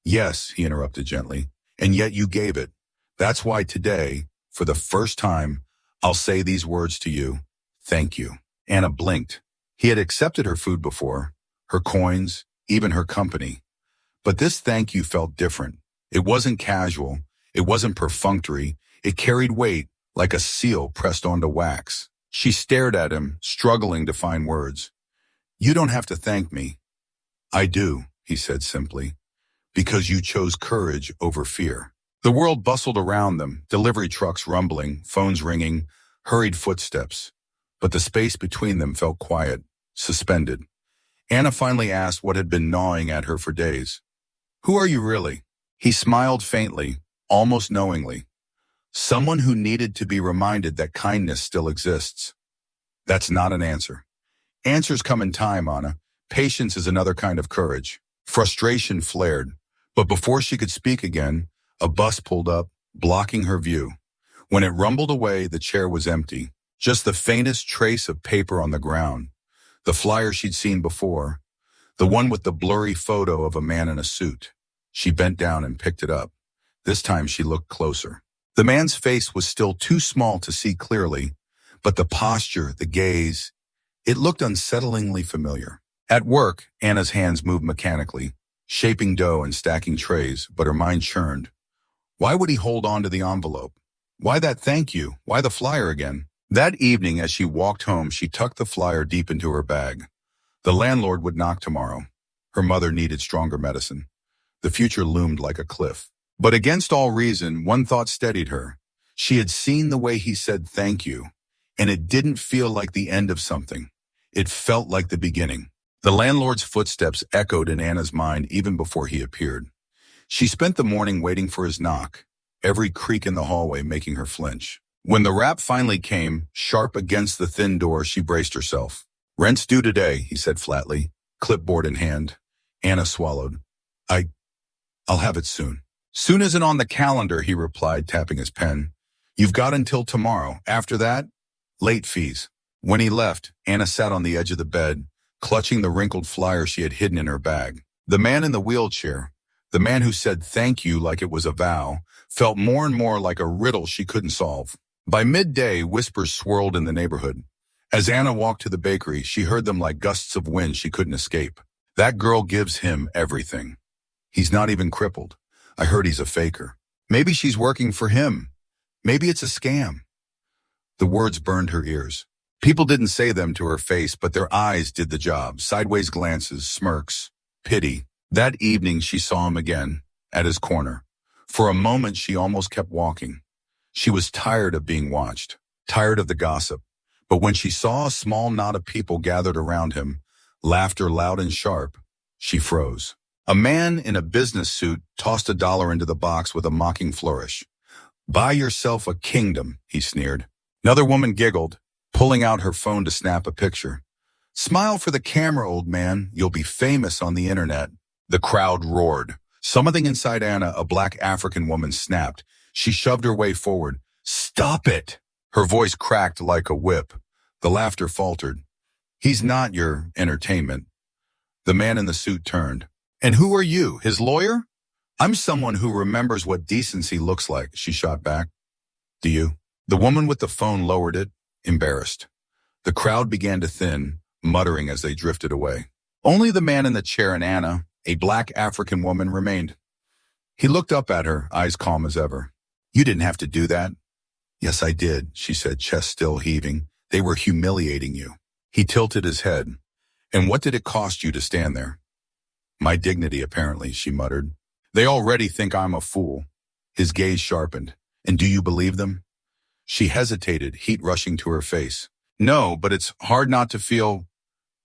"Yes," he interrupted gently, "and yet you gave it. That's why today, For the first time, I'll say these words to you. Thank you. Anna blinked. He had accepted her food before, her coins, even her company. But this thank you felt different. It wasn't casual. It wasn't perfunctory. It carried weight, like a seal pressed onto wax. She stared at him, struggling to find words. You don't have to thank me. I do, he said simply, because you chose courage over fear. The world bustled around them, delivery trucks rumbling, phones ringing, hurried footsteps. But the space between them felt quiet, suspended. Anna finally asked what had been gnawing at her for days. Who are you really? He smiled faintly, almost knowingly. Someone who needed to be reminded that kindness still exists. That's not an answer. Answers come in time, Anna. Patience is another kind of courage. Frustration flared, but before she could speak again, a bus pulled up, blocking her view. When it rumbled away, the chair was empty. Just the faintest trace of paper on the ground. The flyer she'd seen before. The one with the blurry photo of a man in a suit. She bent down and picked it up. This time she looked closer. The man's face was still too small to see clearly, but the posture, the gaze, it looked unsettlingly familiar. At work, Anna's hands moved mechanically, shaping dough and stacking trays, but her mind churned. Why would he hold on to the envelope? Why that thank you? Why the flyer again? That evening, as she walked home, she tucked the flyer deep into her bag. The landlord would knock tomorrow. Her mother needed stronger medicine. The future loomed like a cliff. But against all reason, one thought steadied her. She had seen the way he said thank you, and it didn't feel like the end of something. It felt like the beginning. The landlord's footsteps echoed in Anna's mind even before he appeared. She spent the morning waiting for his knock, every creak in the hallway making her flinch. When the rap finally came, sharp against the thin door, she braced herself. Rent's due today, he said flatly, clipboard in hand. Anna swallowed. I'll have it soon. Soon isn't on the calendar, he replied, tapping his pen. You've got until tomorrow. After that, late fees. When he left, Anna sat on the edge of the bed, clutching the wrinkled flyer she had hidden in her bag. The man in the wheelchair, the man who said thank you like it was a vow, felt more and more like a riddle she couldn't solve. By midday, whispers swirled in the neighborhood. As Anna walked to the bakery, she heard them like gusts of wind she couldn't escape. That girl gives him everything. He's not even crippled. I heard he's a faker. Maybe she's working for him. Maybe it's a scam. The words burned her ears. People didn't say them to her face, but their eyes did the job. Sideways glances, smirks, pity. That evening she saw him again, at his corner. For a moment she almost kept walking. She was tired of being watched, tired of the gossip. But when she saw a small knot of people gathered around him, laughter loud and sharp, she froze. A man in a business suit tossed $1 into the box with a mocking flourish. Buy yourself a kingdom, he sneered. Another woman giggled, pulling out her phone to snap a picture. Smile for the camera, old man. You'll be famous on the internet. The crowd roared. Something inside Anna, a black African woman, snapped. She shoved her way forward. Stop it! Her voice cracked like a whip. The laughter faltered. He's not your entertainment. The man in the suit turned. And who are you, his lawyer? I'm someone who remembers what decency looks like, she shot back. Do you? The woman with the phone lowered it, embarrassed. The crowd began to thin, muttering as they drifted away. Only the man in the chair and Anna, a black African woman, remained. He looked up at her, eyes calm as ever. You didn't have to do that. Yes, I did, she said, chest still heaving. They were humiliating you. He tilted his head. And what did it cost you to stand there? My dignity, apparently, she muttered. They already think I'm a fool. His gaze sharpened. And do you believe them? She hesitated, heat rushing to her face. No, but it's hard not to feel...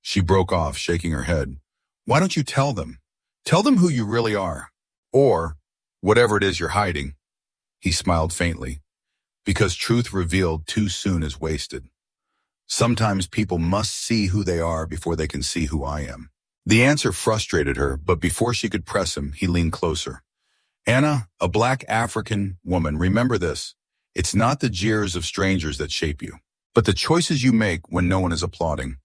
She broke off, shaking her head. Why don't you tell them? Tell them who you really are. Or whatever it is you're hiding. He smiled faintly. Because truth revealed too soon is wasted. Sometimes people must see who they are before they can see who I am. The answer frustrated her, but before she could press him, he leaned closer. Anna, a black African woman, remember this. It's not the jeers of strangers that shape you, but the choices you make when no one is applauding.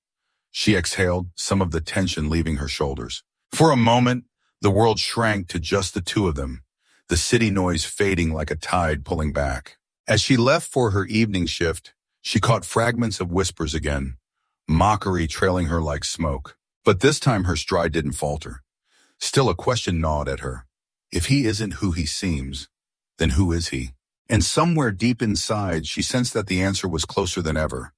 She exhaled, some of the tension leaving her shoulders. For a moment, the world shrank to just the two of them, the city noise fading like a tide pulling back. As she left for her evening shift, she caught fragments of whispers again, mockery trailing her like smoke. But this time her stride didn't falter. Still a question gnawed at her. If he isn't who he seems, then who is he? And somewhere deep inside, she sensed that the answer was closer than ever,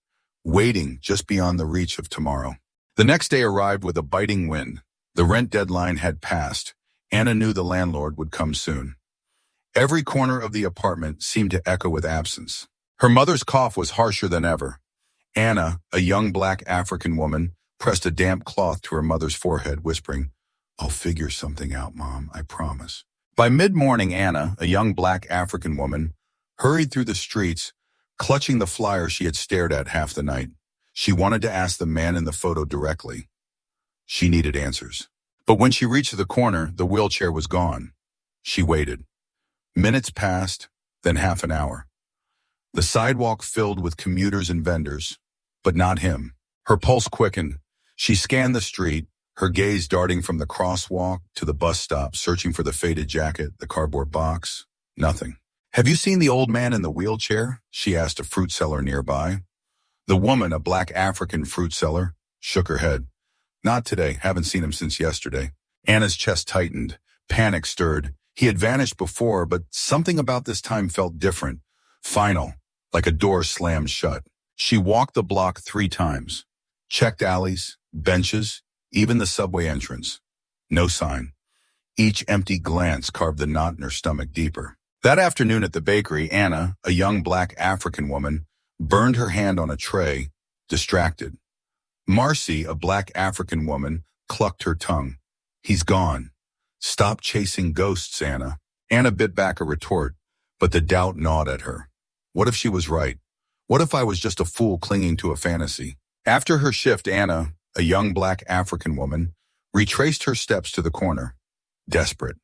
waiting just beyond the reach of tomorrow. The next day arrived with a biting wind. The rent deadline had passed. Anna knew the landlord would come soon. Every corner of the apartment seemed to echo with absence. Her mother's cough was harsher than ever. Anna, a young black African woman, pressed a damp cloth to her mother's forehead, whispering, "I'll figure something out, Mom, I promise." By mid-morning, Anna, a young black African woman, hurried through the streets, clutching the flyer she had stared at half the night. She wanted to ask the man in the photo directly. She needed answers. But when she reached the corner, the wheelchair was gone. She waited. Minutes passed, then half an hour. The sidewalk filled with commuters and vendors, but not him. Her pulse quickened. She scanned the street, her gaze darting from the crosswalk to the bus stop, searching for the faded jacket, the cardboard box. Nothing. "Have you seen the old man in the wheelchair?" she asked a fruit seller nearby. The woman, a black African fruit seller, shook her head. "Not today. Haven't seen him since yesterday." Anna's chest tightened. Panic stirred. He had vanished before, but something about this time felt different. Final, like a door slammed shut. She walked the block 3 times. Checked alleys, benches, even the subway entrance. No sign. Each empty glance carved the knot in her stomach deeper. That afternoon at the bakery, Anna, a young black African woman, burned her hand on a tray, distracted. Marcy, a black African woman, clucked her tongue. "He's gone. Stop chasing ghosts, Anna." Anna bit back a retort, but the doubt gnawed at her. What if she was right? What if I was just a fool clinging to a fantasy? After her shift, Anna, a young black African woman, retraced her steps to the corner. Desperate.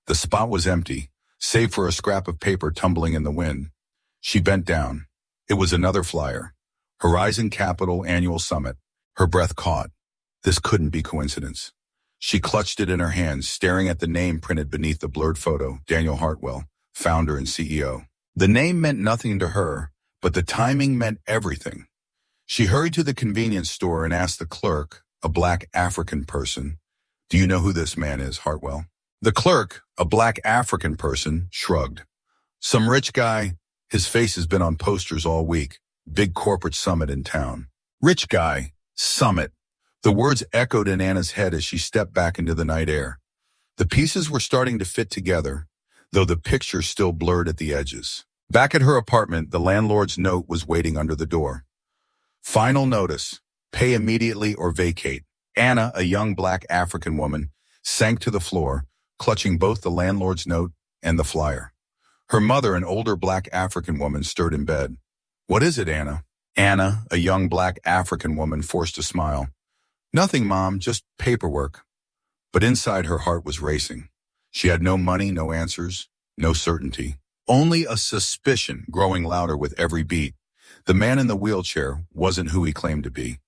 The spot was empty, save for a scrap of paper tumbling in the wind. She bent down. It was another flyer. Horizon Capital Annual Summit. Her breath caught. This couldn't be coincidence. She clutched it in her hands, staring at the name printed beneath the blurred photo, Daniel Hartwell, founder and CEO. The name meant nothing to her, but the timing meant everything. She hurried to the convenience store and asked the clerk, a black African person, "Do you know who this man is, Hartwell?" The clerk, a black African person, shrugged. "Some rich guy. His face has been on posters all week. Big corporate summit in town." Rich guy, summit. The words echoed in Anna's head as she stepped back into the night air. The pieces were starting to fit together, though the picture still blurred at the edges. Back at her apartment, the landlord's note was waiting under the door. Final notice. Pay immediately or vacate. Anna, a young black African woman, sank to the floor, clutching both the landlord's note and the flyer. Her mother, an older black African woman, stirred in bed. "What is it, Anna?" Anna, a young black African woman, forced a smile. "Nothing, Mom, just paperwork." But inside her heart was racing. She had no money, no answers, no certainty. Only a suspicion growing louder with every beat. The man in the wheelchair wasn't who he claimed to be.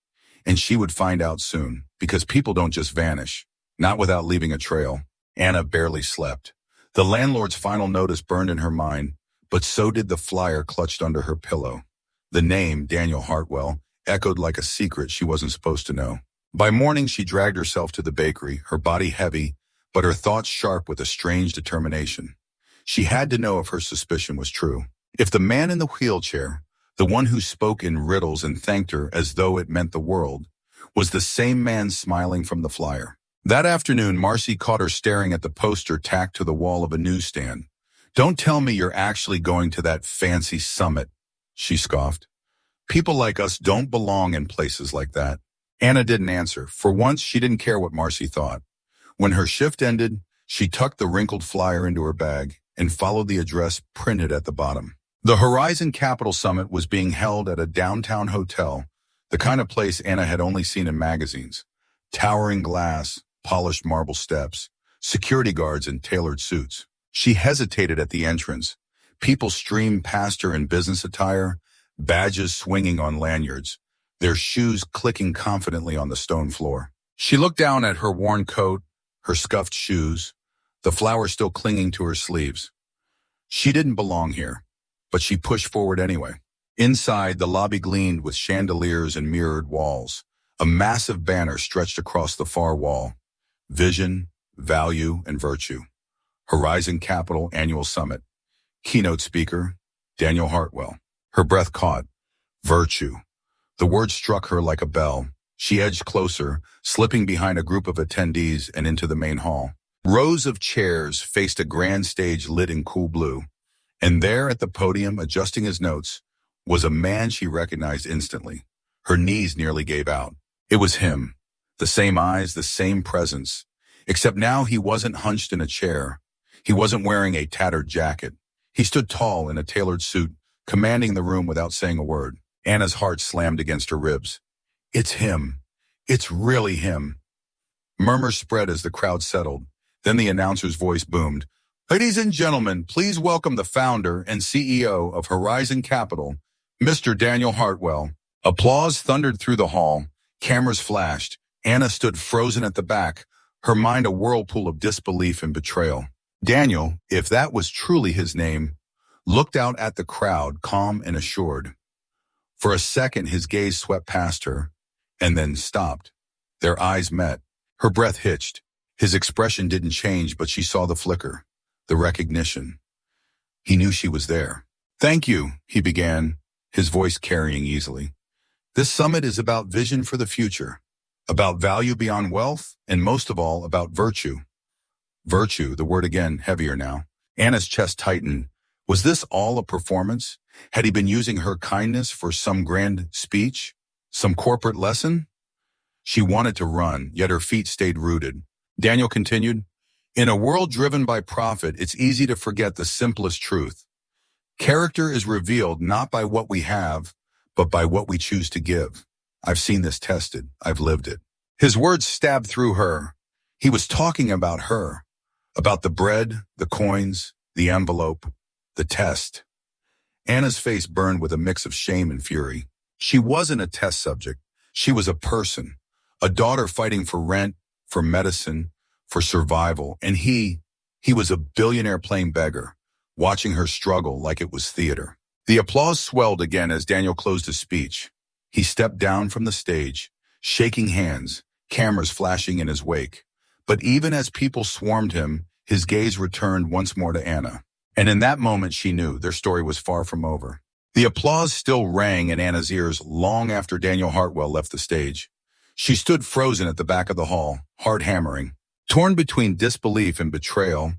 And she would find out soon, because people don't just vanish, not without leaving a trail. Anna barely slept. The landlord's final notice burned in her mind, but so did the flyer clutched under her pillow. The name, Daniel Hartwell, echoed like a secret she wasn't supposed to know. By morning, she dragged herself to the bakery, her body heavy, but her thoughts sharp with a strange determination. She had to know if her suspicion was true. If the man in the wheelchair, the one who spoke in riddles and thanked her as though it meant the world, was the same man smiling from the flyer. That afternoon, Marcy caught her staring at the poster tacked to the wall of a newsstand. "Don't tell me you're actually going to that fancy summit," she scoffed. "People like us don't belong in places like that." Anna didn't answer. For once, she didn't care what Marcy thought. When her shift ended, she tucked the wrinkled flyer into her bag and followed the address printed at the bottom. The Horizon Capital Summit was being held at a downtown hotel, the kind of place Anna had only seen in magazines. Towering glass, polished marble steps, security guards in tailored suits. She hesitated at the entrance. People streamed past her in business attire, badges swinging on lanyards, their shoes clicking confidently on the stone floor. She looked down at her worn coat, her scuffed shoes, the flowers still clinging to her sleeves. She didn't belong here. but she pushed forward anyway. Inside, the lobby gleamed with chandeliers and mirrored walls. A massive banner stretched across the far wall. Vision, Value, and Virtue. Horizon Capital Annual Summit. Keynote speaker, Daniel Hartwell. Her breath caught. Virtue. The word struck her like a bell. She edged closer, slipping behind a group of attendees and into the main hall. Rows of chairs faced a grand stage lit in cool blue. And there at the podium, adjusting his notes, was a man she recognized instantly. Her knees nearly gave out. It was him. The same eyes, the same presence. Except now he wasn't hunched in a chair. He wasn't wearing a tattered jacket. He stood tall in a tailored suit, commanding the room without saying a word. Anna's heart slammed against her ribs. It's him. It's really him. Murmurs spread as the crowd settled. Then the announcer's voice boomed. Ladies and gentlemen, please welcome the founder and CEO of Horizon Capital, Mr. Daniel Hartwell. Applause thundered through the hall. Cameras flashed. Anna stood frozen at the back, her mind a whirlpool of disbelief and betrayal. Daniel, if that was truly his name, looked out at the crowd, calm and assured. For a second, his gaze swept past her, and then stopped. Their eyes met. Her breath hitched. His expression didn't change, but she saw the flicker, the recognition. He knew she was there. Thank you, he began, his voice carrying easily. This summit is about vision for the future, about value beyond wealth, and most of all, about virtue. Virtue, the word again, heavier now. Anna's chest tightened. Was this all a performance? Had he been using her kindness for some grand speech? Some corporate lesson? She wanted to run, yet her feet stayed rooted. Daniel continued, in a world driven by profit, it's easy to forget the simplest truth. Character is revealed not by what we have, but by what we choose to give. I've seen this tested. I've lived it. His words stabbed through her. He was talking about her, about the bread, the coins, the envelope, the test. Anna's face burned with a mix of shame and fury. She wasn't a test subject. She was a person, a daughter fighting for rent, for medicine, for survival. And he was a billionaire playing beggar, watching her struggle like it was theater. The applause swelled again as Daniel closed his speech. He stepped down from the stage, shaking hands, cameras flashing in his wake. But even as people swarmed him, his gaze returned once more to Anna. And in that moment, she knew their story was far from over. The applause still rang in Anna's ears long after Daniel Hartwell left the stage. She stood frozen at the back of the hall, heart hammering. Torn between disbelief and betrayal,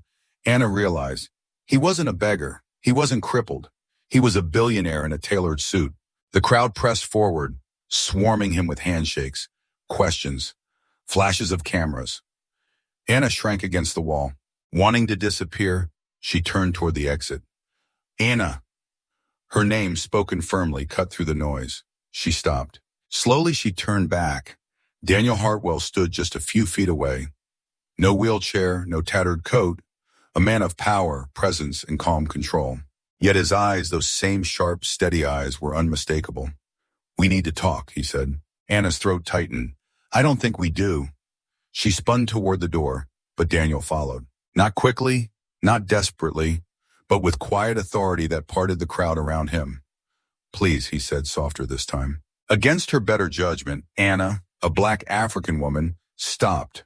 Anna realized he wasn't a beggar. He wasn't crippled. He was a billionaire in a tailored suit. The crowd pressed forward, swarming him with handshakes, questions, flashes of cameras. Anna shrank against the wall. Wanting to disappear, she turned toward the exit. Anna. Her name, spoken firmly, cut through the noise. She stopped. Slowly she turned back. Daniel Hartwell stood just a few feet away. No wheelchair, no tattered coat, a man of power, presence, and calm control. Yet his eyes, those same sharp, steady eyes, were unmistakable. We need to talk, he said. Anna's throat tightened. I don't think we do. She spun toward the door, but Daniel followed. Not quickly, not desperately, but with quiet authority that parted the crowd around him. Please, he said, softer this time. Against her better judgment, Anna, a black African woman, stopped.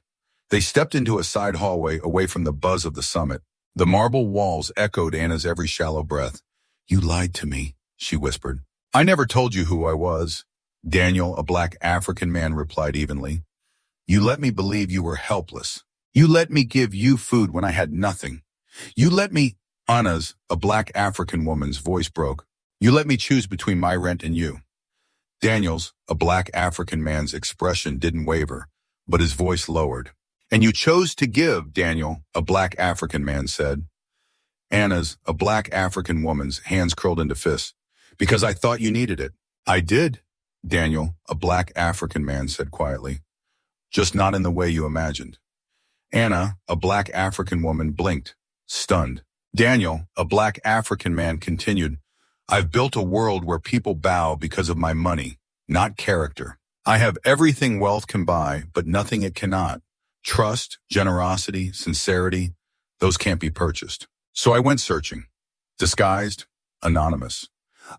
They stepped into a side hallway away from the buzz of the summit. The marble walls echoed Anna's every shallow breath. You lied to me, she whispered. I never told you who I was. Daniel, a black African man, replied evenly. You let me believe you were helpless. You let me give you food when I had nothing. You let me... Anna's, a black African woman's voice broke. You let me choose between my rent and you. Daniel's, a black African man's expression didn't waver, but his voice lowered. And you chose to give, Daniel, a black African man said. Anna's, a black African woman's, hands curled into fists. Because I thought you needed it. I did, Daniel, a black African man said quietly. Just not in the way you imagined. Anna, a black African woman, blinked, stunned. Daniel, a black African man, continued, I've built a world where people bow because of my money, not character. I have everything wealth can buy, but nothing it cannot. Trust, generosity, sincerity, those can't be purchased. So I went searching. Disguised, Anonymous.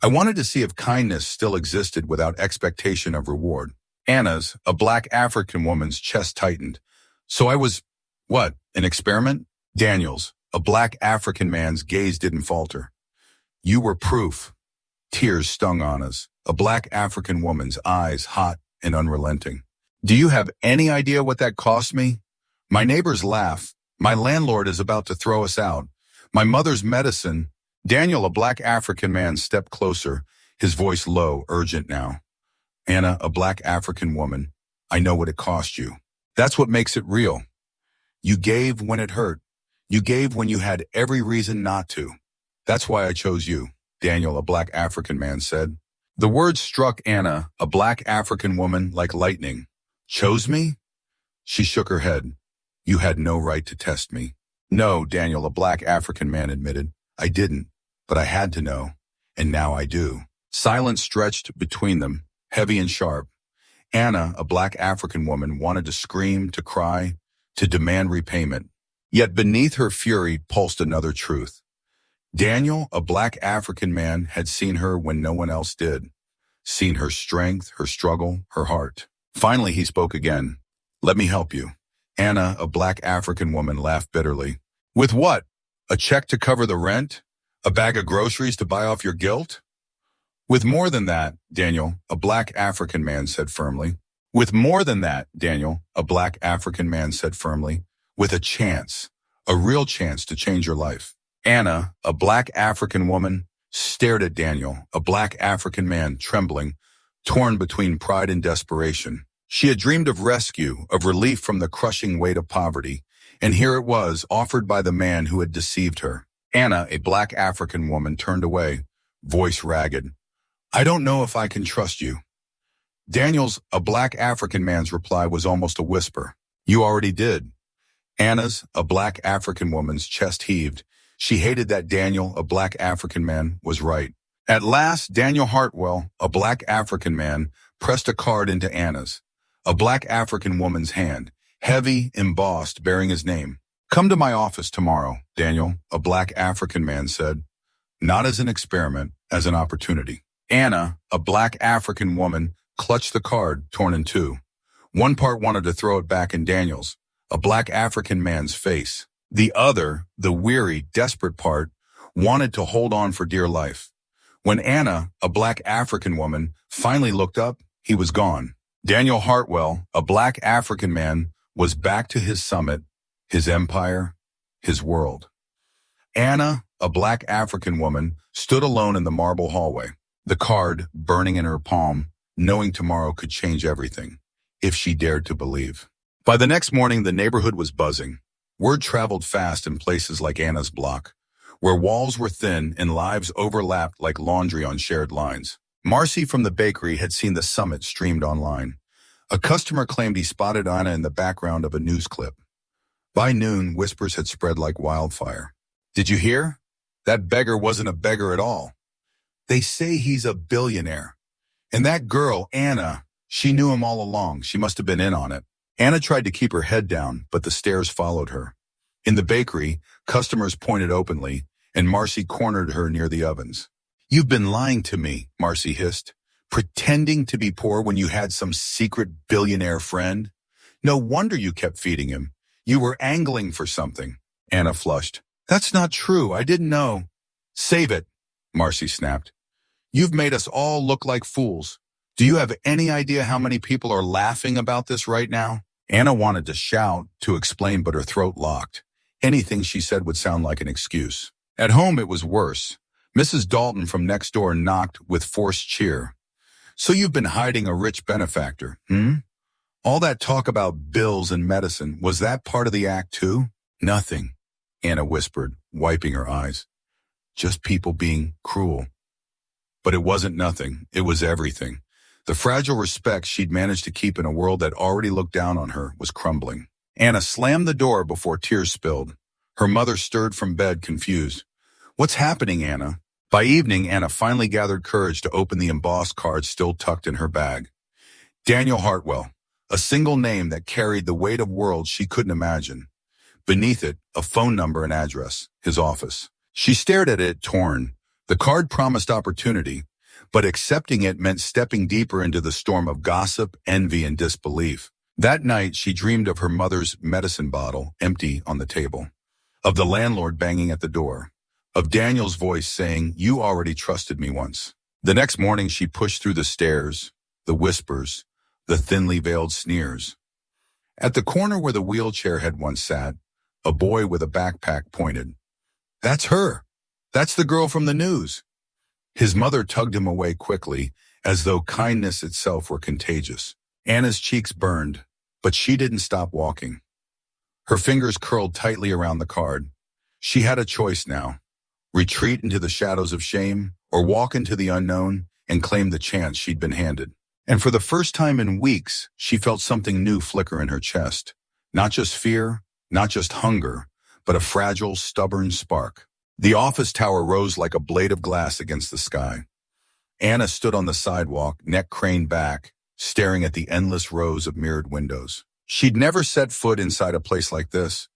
I wanted to see if kindness still existed without expectation of reward. Anna's, a black African woman's, chest tightened. So I was, what, an experiment? Daniel's, a black African man's, gaze didn't falter. You were proof. Tears stung Anna's, a black African woman's, eyes hot and unrelenting. Do you have any idea what that cost me? My neighbors laugh. My landlord is about to throw us out. My mother's medicine. Daniel, a black African man, stepped closer, his voice low, urgent now. Anna, a black African woman, I know what it cost you. That's what makes it real. You gave when it hurt. You gave when you had every reason not to. That's why I chose you, Daniel, a black African man, said. The words struck Anna, a black African woman, like lightning. Chose me? She shook her head. You had no right to test me. No, Daniel, a black African man admitted. I didn't, but I had to know, and now I do. Silence stretched between them, heavy and sharp. Anna, a black African woman, wanted to scream, to cry, to demand repayment. Yet beneath her fury pulsed another truth. Daniel, a black African man, had seen her when no one else did. Seen her strength, her struggle, her heart. Finally, he spoke again. Let me help you. Anna, a black African woman, laughed bitterly. With what? A check to cover the rent? A bag of groceries to buy off your guilt? With more than that, Daniel, a black African man said firmly. With more than that, Daniel, a black African man said firmly. With a chance, a real chance to change your life. Anna, a black African woman, stared at Daniel, a black African man, trembling, torn between pride and desperation. She had dreamed of rescue, of relief from the crushing weight of poverty, and here it was, offered by the man who had deceived her. Anna, a black African woman, turned away, voice ragged. I don't know if I can trust you. Daniel's, a black African man's, reply was almost a whisper. You already did. Anna's, a black African woman's, chest heaved. She hated that Daniel, a black African man, was right. At last, Daniel Hartwell, a black African man, pressed a card into Anna's, a black African woman's, hand, heavy, embossed, bearing his name. Come to my office tomorrow, Daniel, a black African man said. Not as an experiment, as an opportunity. Anna, a black African woman, clutched the card, torn in two. One part wanted to throw it back in Daniel's, a black African man's, face. The other, the weary, desperate part, wanted to hold on for dear life. When Anna, a black African woman, finally looked up, he was gone. Daniel Hartwell, a black African man, was back to his summit, his empire, his world. Anna, a black African woman, stood alone in the marble hallway, the card burning in her palm, knowing tomorrow could change everything, if she dared to believe. By the next morning, the neighborhood was buzzing. Word traveled fast in places like Anna's block, where walls were thin and lives overlapped like laundry on shared lines. Marcy from the bakery had seen the summit streamed online. A customer claimed he spotted Anna in the background of a news clip. By noon, whispers had spread like wildfire. Did you hear? That beggar wasn't a beggar at all. They say he's a billionaire. And that girl, Anna, she knew him all along. She must have been in on it. Anna tried to keep her head down, but the stares followed her. In the bakery, customers pointed openly, and Marcy cornered her near the ovens. You've been lying to me, Marcy hissed. Pretending to be poor when you had some secret billionaire friend? No wonder you kept feeding him. You were angling for something. Anna flushed. That's not true. I didn't know. Save it, Marcy snapped. You've made us all look like fools. Do you have any idea how many people are laughing about this right now? Anna wanted to shout, to explain, but her throat locked. Anything she said would sound like an excuse. At home, it was worse. Mrs. Dalton from next door knocked with forced cheer. So you've been hiding a rich benefactor, All that talk about bills and medicine, was that part of the act too? Nothing, Anna whispered, wiping her eyes. Just people being cruel. But it wasn't nothing, it was everything. The fragile respect she'd managed to keep in a world that already looked down on her was crumbling. Anna slammed the door before tears spilled. Her mother stirred from bed, confused. What's happening, Anna? By evening, Anna finally gathered courage to open the embossed card still tucked in her bag. Daniel Hartwell, a single name that carried the weight of worlds she couldn't imagine. Beneath it, a phone number and address, his office. She stared at it, torn. The card promised opportunity, but accepting it meant stepping deeper into the storm of gossip, envy, and disbelief. That night, she dreamed of her mother's medicine bottle empty on the table, of the landlord banging at the door, of Daniel's voice saying, "You already trusted me once." The next morning, she pushed through the stares, the whispers, the thinly veiled sneers. At the corner where the wheelchair had once sat, a boy with a backpack pointed. "That's her. That's the girl from the news." His mother tugged him away quickly, as though kindness itself were contagious. Anna's cheeks burned, but she didn't stop walking. Her fingers curled tightly around the card. She had a choice now: retreat into the shadows of shame, or walk into the unknown and claim the chance she'd been handed. And for the first time in weeks, she felt something new flicker in her chest. Not just fear, not just hunger, but a fragile, stubborn spark. The office tower rose like a blade of glass against the sky. Anna stood on the sidewalk, neck craned back, staring at the endless rows of mirrored windows. She'd never set foot inside a place like this.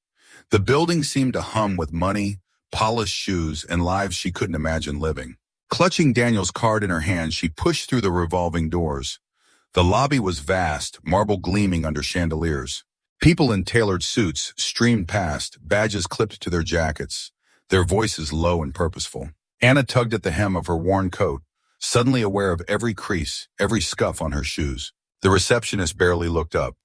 The building seemed to hum with money, polished shoes, and lives she couldn't imagine living. Clutching Daniel's card in her hand, she pushed through the revolving doors. The lobby was vast, marble gleaming under chandeliers. People in tailored suits streamed past, badges clipped to their jackets, their voices low and purposeful. Anna tugged at the hem of her worn coat, suddenly aware of every crease, every scuff on her shoes. The receptionist barely looked up.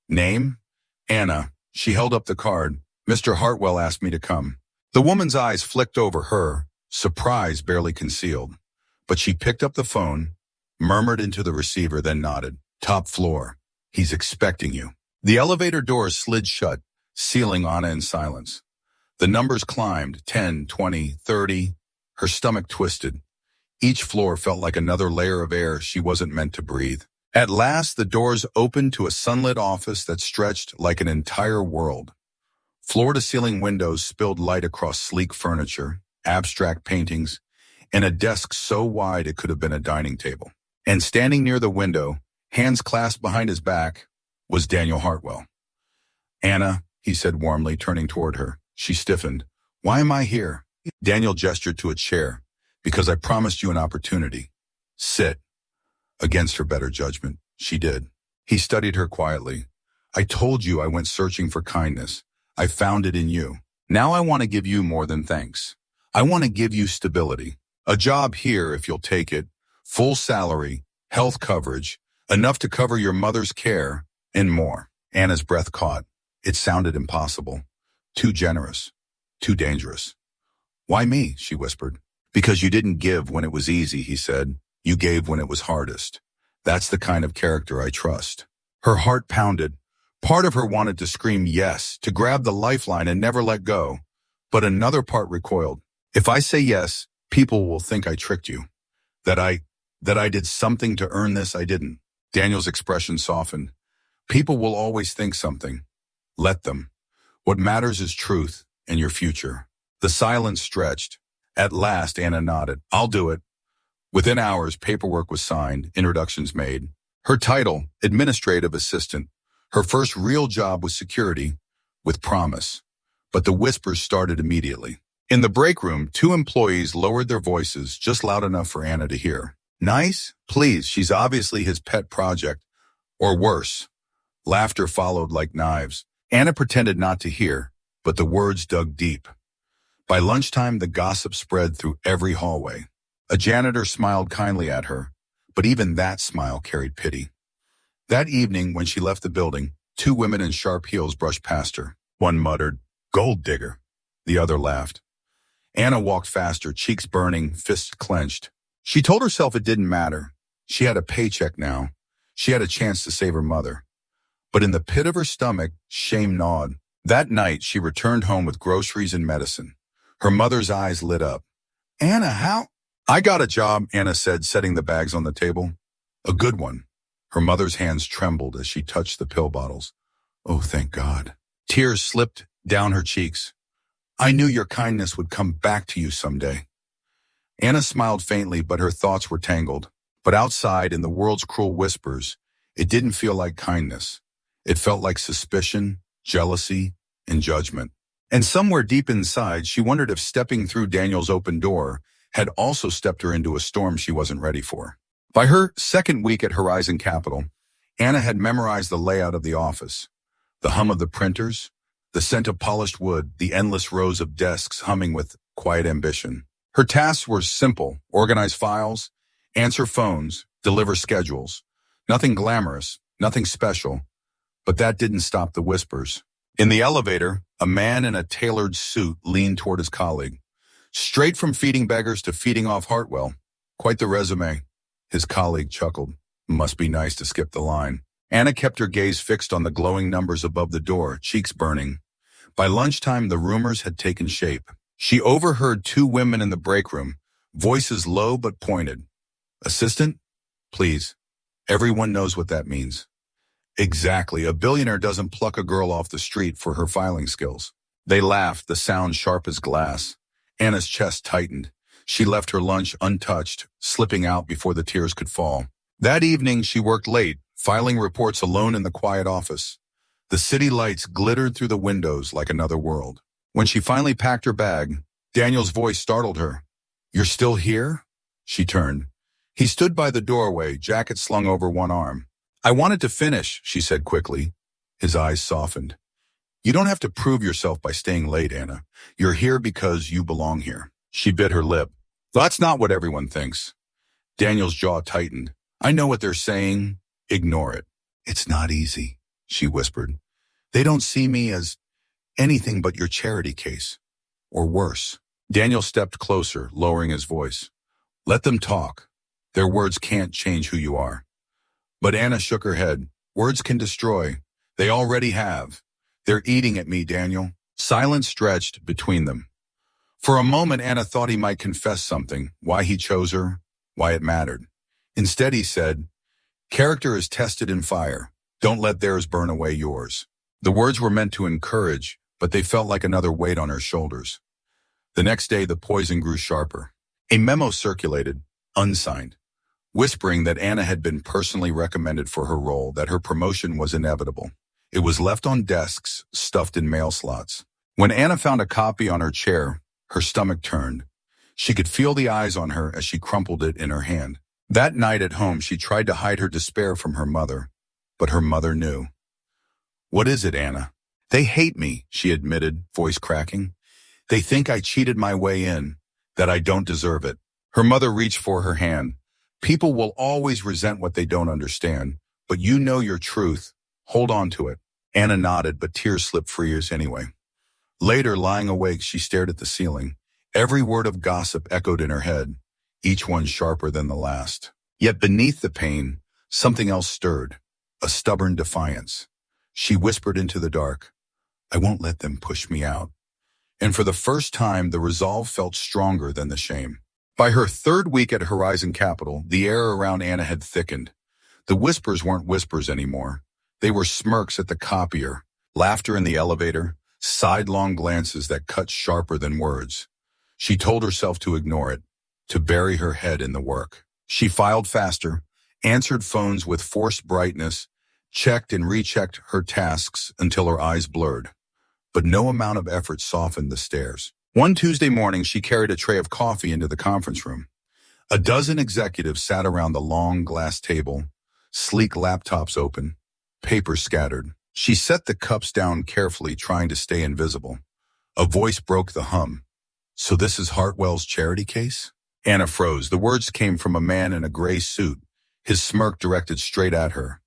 "Name?" "Anna." She held up the card. "Mr. Hartwell asked me to come." The woman's eyes flicked over her, surprise barely concealed. But she picked up the phone, murmured into the receiver, then nodded. "Top floor. He's expecting you." The elevator doors slid shut, sealing Anna in silence. The numbers climbed, 10, 20, 30. Her stomach twisted. Each floor felt like another layer of air she wasn't meant to breathe. At last, the doors opened to a sunlit office that stretched like an entire world. Floor-to-ceiling windows spilled light across sleek furniture, abstract paintings, and a desk so wide it could have been a dining table. And standing near the window, hands clasped behind his back, was Daniel Hartwell. "Anna," he said warmly, turning toward her. She stiffened. "Why am I here?" Daniel gestured to a chair. "Because I promised you an opportunity. Sit." Against her better judgment, she did. He studied her quietly. "I told you I went searching for kindness. I found it in you. Now I want to give you more than thanks. I want to give you stability. A job here, if you'll take it, full salary, health coverage, enough to cover your mother's care, and more." Anna's breath caught. It sounded impossible. Too generous. Too dangerous. "Why me?" she whispered. "Because you didn't give when it was easy," he said. "You gave when it was hardest. That's the kind of character I trust." Her heart pounded. Part of her wanted to scream yes, to grab the lifeline and never let go. But another part recoiled. "If I say yes, people will think I tricked you. That I did something to earn this I didn't." Daniel's expression softened. "People will always think something. Let them. What matters is truth and your future." The silence stretched. At last, Anna nodded. "I'll do it." Within hours, paperwork was signed, introductions made. Her title, administrative assistant. Her first real job was security, with promise. But the whispers started immediately. In the break room, two employees lowered their voices just loud enough for Anna to hear. "Nice? Please, she's obviously his pet project. Or worse." Laughter followed like knives. Anna pretended not to hear, but the words dug deep. By lunchtime, the gossip spread through every hallway. A janitor smiled kindly at her, but even that smile carried pity. That evening, when she left the building, two women in sharp heels brushed past her. One muttered, "Gold digger." The other laughed. Anna walked faster, cheeks burning, fists clenched. She told herself it didn't matter. She had a paycheck now. She had a chance to save her mother. But in the pit of her stomach, shame gnawed. That night, she returned home with groceries and medicine. Her mother's eyes lit up. "Anna, how?" "I got a job," Anna said, setting the bags on the table. "A good one." Her mother's hands trembled as she touched the pill bottles. "Oh, thank God." Tears slipped down her cheeks. "I knew your kindness would come back to you someday." Anna smiled faintly, but her thoughts were tangled. But outside, in the world's cruel whispers, it didn't feel like kindness. It felt like suspicion, jealousy, and judgment. And somewhere deep inside, she wondered if stepping through Daniel's open door had also stepped her into a storm she wasn't ready for. By her second week at Horizon Capital, Anna had memorized the layout of the office, the hum of the printers, the scent of polished wood, the endless rows of desks humming with quiet ambition. Her tasks were simple: organize files, answer phones, deliver schedules. Nothing glamorous, nothing special, but that didn't stop the whispers. In the elevator, a man in a tailored suit leaned toward his colleague. Straight from feeding beggars to feeding off Hartwell. Quite the resume. His colleague chuckled. Must be nice to skip the line. Anna kept her gaze fixed on the glowing numbers above the door, cheeks burning. By lunchtime, the rumors had taken shape. She overheard two women in the break room, voices low but pointed. Assistant? Please. Everyone knows what that means. Exactly. A billionaire doesn't pluck a girl off the street for her filing skills. They laughed, the sound sharp as glass. Anna's chest tightened. She left her lunch untouched, slipping out before the tears could fall. That evening, she worked late, filing reports alone in the quiet office. The city lights glittered through the windows like another world. When she finally packed her bag, Daniel's voice startled her. You're still here? She turned. He stood by the doorway, jacket slung over one arm. I wanted to finish, she said quickly. His eyes softened. You don't have to prove yourself by staying late, Anna. You're here because you belong here. She bit her lip. That's not what everyone thinks. Daniel's jaw tightened. I know what they're saying. Ignore it. It's not easy, she whispered. They don't see me as anything but your charity case. Or worse. Daniel stepped closer, lowering his voice. Let them talk. Their words can't change who you are. But Anna shook her head. Words can destroy. They already have. They're eating at me, Daniel. Silence stretched between them. For a moment, Anna thought he might confess something, why he chose her, why it mattered. Instead, he said, character is tested in fire. Don't let theirs burn away yours. The words were meant to encourage, but they felt like another weight on her shoulders. The next day, the poison grew sharper. A memo circulated, unsigned, whispering that Anna had been personally recommended for her role, that her promotion was inevitable. It was left on desks, stuffed in mail slots. When Anna found a copy on her chair, her stomach turned. She could feel the eyes on her as she crumpled it in her hand. That night at home, she tried to hide her despair from her mother, but her mother knew. What is it, Anna? They hate me, she admitted, voice cracking. They think I cheated my way in, that I don't deserve it. Her mother reached for her hand. People will always resent what they don't understand, but you know your truth. Hold on to it. Anna nodded, but tears slipped from her ears anyway. Later, lying awake, she stared at the ceiling. Every word of gossip echoed in her head, each one sharper than the last. Yet beneath the pain, something else stirred, a stubborn defiance. She whispered into the dark, I won't let them push me out. And for the first time, the resolve felt stronger than the shame. By her third week at Horizon Capital, the air around Anna had thickened. The whispers weren't whispers anymore. They were smirks at the copier, laughter in the elevator, sidelong glances that cut sharper than words. She told herself to ignore it, to bury her head in the work. She filed faster, answered phones with forced brightness, checked and rechecked her tasks until her eyes blurred. But no amount of effort softened the stares. One Tuesday morning, she carried a tray of coffee into the conference room. A dozen executives sat around the long glass table, sleek laptops open, papers scattered. She set the cups down carefully, trying to stay invisible. A voice broke the hum. So this is Hartwell's charity case? Anna froze. The words came from a man in a gray suit, his smirk directed straight at her.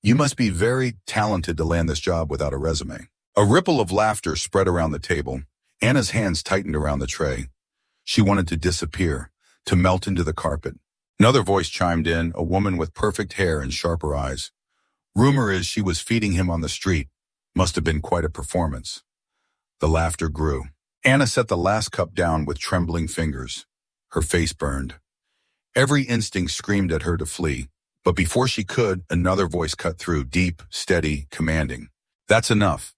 You must be very talented to land this job without a resume. A ripple of laughter spread around the table. Anna's hands tightened around the tray. She wanted to disappear, to melt into the carpet. Another voice chimed in, a woman with perfect hair and sharper eyes. Rumor is she was feeding him on the street. Must have been quite a performance. The laughter grew. Anna set the last cup down with trembling fingers. Her face burned. Every instinct screamed at her to flee. But before she could, another voice cut through, deep, steady, commanding. That's enough.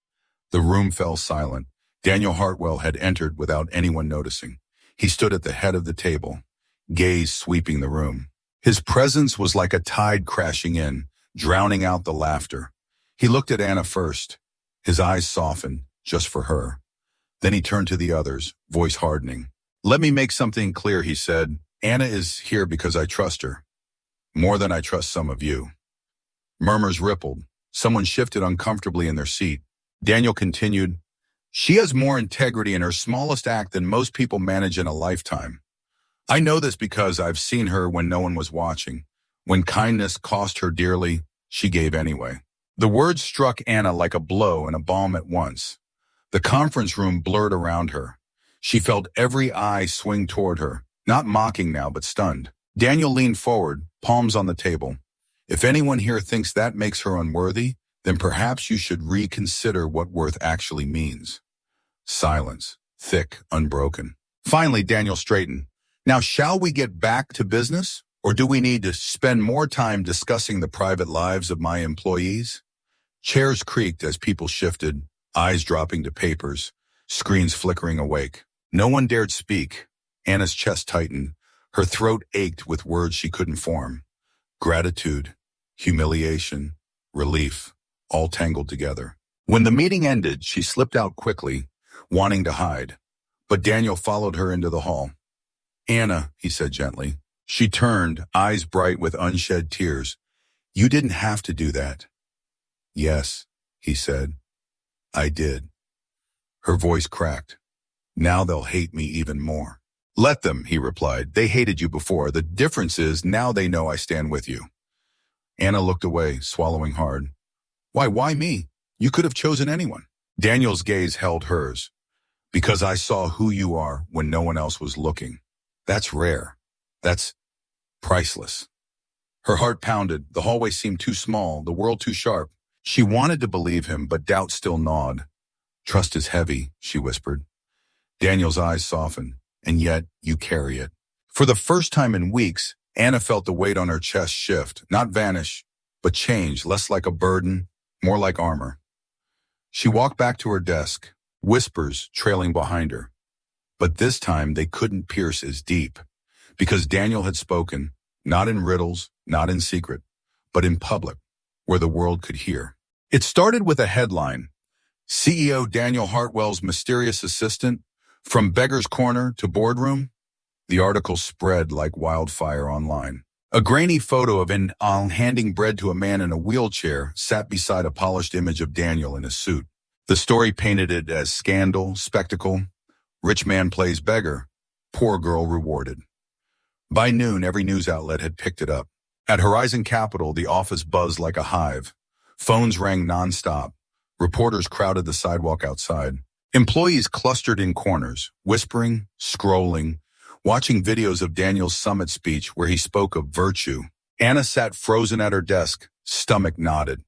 The room fell silent. Daniel Hartwell had entered without anyone noticing. He stood at the head of the table, gaze sweeping the room. His presence was like a tide crashing in, drowning out the laughter. He looked at Anna first. His eyes softened, just for her. Then he turned to the others, voice hardening. Let me make something clear, he said. Anna is here because I trust her, more than I trust some of you. Murmurs rippled. Someone shifted uncomfortably in their seat. Daniel continued, she has more integrity in her smallest act than most people manage in a lifetime. I know this because I've seen her when no one was watching. When kindness cost her dearly, she gave anyway. The words struck Anna like a blow and a balm at once. The conference room blurred around her. She felt every eye swing toward her, not mocking now, but stunned. Daniel leaned forward, palms on the table. If anyone here thinks that makes her unworthy, then perhaps you should reconsider what worth actually means. Silence, thick, unbroken. Finally, Daniel straightened. Now, shall we get back to business? Or do we need to spend more time discussing the private lives of my employees? Chairs creaked as people shifted, eyes dropping to papers, screens flickering awake. No one dared speak. Anna's chest tightened. Her throat ached with words she couldn't form. Gratitude, humiliation, relief, all tangled together. When the meeting ended, she slipped out quickly, wanting to hide. But Daniel followed her into the hall. Anna, he said gently. She turned, eyes bright with unshed tears. You didn't have to do that. Yes, he said. I did. Her voice cracked. Now they'll hate me even more. Let them, he replied. They hated you before. The difference is now they know I stand with you. Anna looked away, swallowing hard. Why me? You could have chosen anyone. Daniel's gaze held hers. Because I saw who you are when no one else was looking. That's rare. That's priceless. Her heart pounded. The hallway seemed too small, the world too sharp. She wanted to believe him, but doubt still gnawed. Trust is heavy, she whispered. Daniel's eyes softened. And yet, you carry it. For the first time in weeks, Anna felt the weight on her chest shift, not vanish, but change, less like a burden, more like armor. She walked back to her desk, whispers trailing behind her. But this time they couldn't pierce as deep, because Daniel had spoken, not in riddles, not in secret, but in public, where the world could hear. It started with a headline, CEO Daniel Hartwell's mysterious assistant, from beggar's corner to boardroom. The article spread like wildfire online. A grainy photo of an handing bread to a man in a wheelchair sat beside a polished image of Daniel in a suit. The story painted it as scandal, spectacle. Rich man plays beggar, poor girl rewarded. By noon, every news outlet had picked it up. At Horizon Capital, the office buzzed like a hive. Phones rang nonstop. Reporters crowded the sidewalk outside. Employees clustered in corners, whispering, scrolling, watching videos of Daniel's summit speech where he spoke of virtue. Anna sat frozen at her desk, stomach knotted.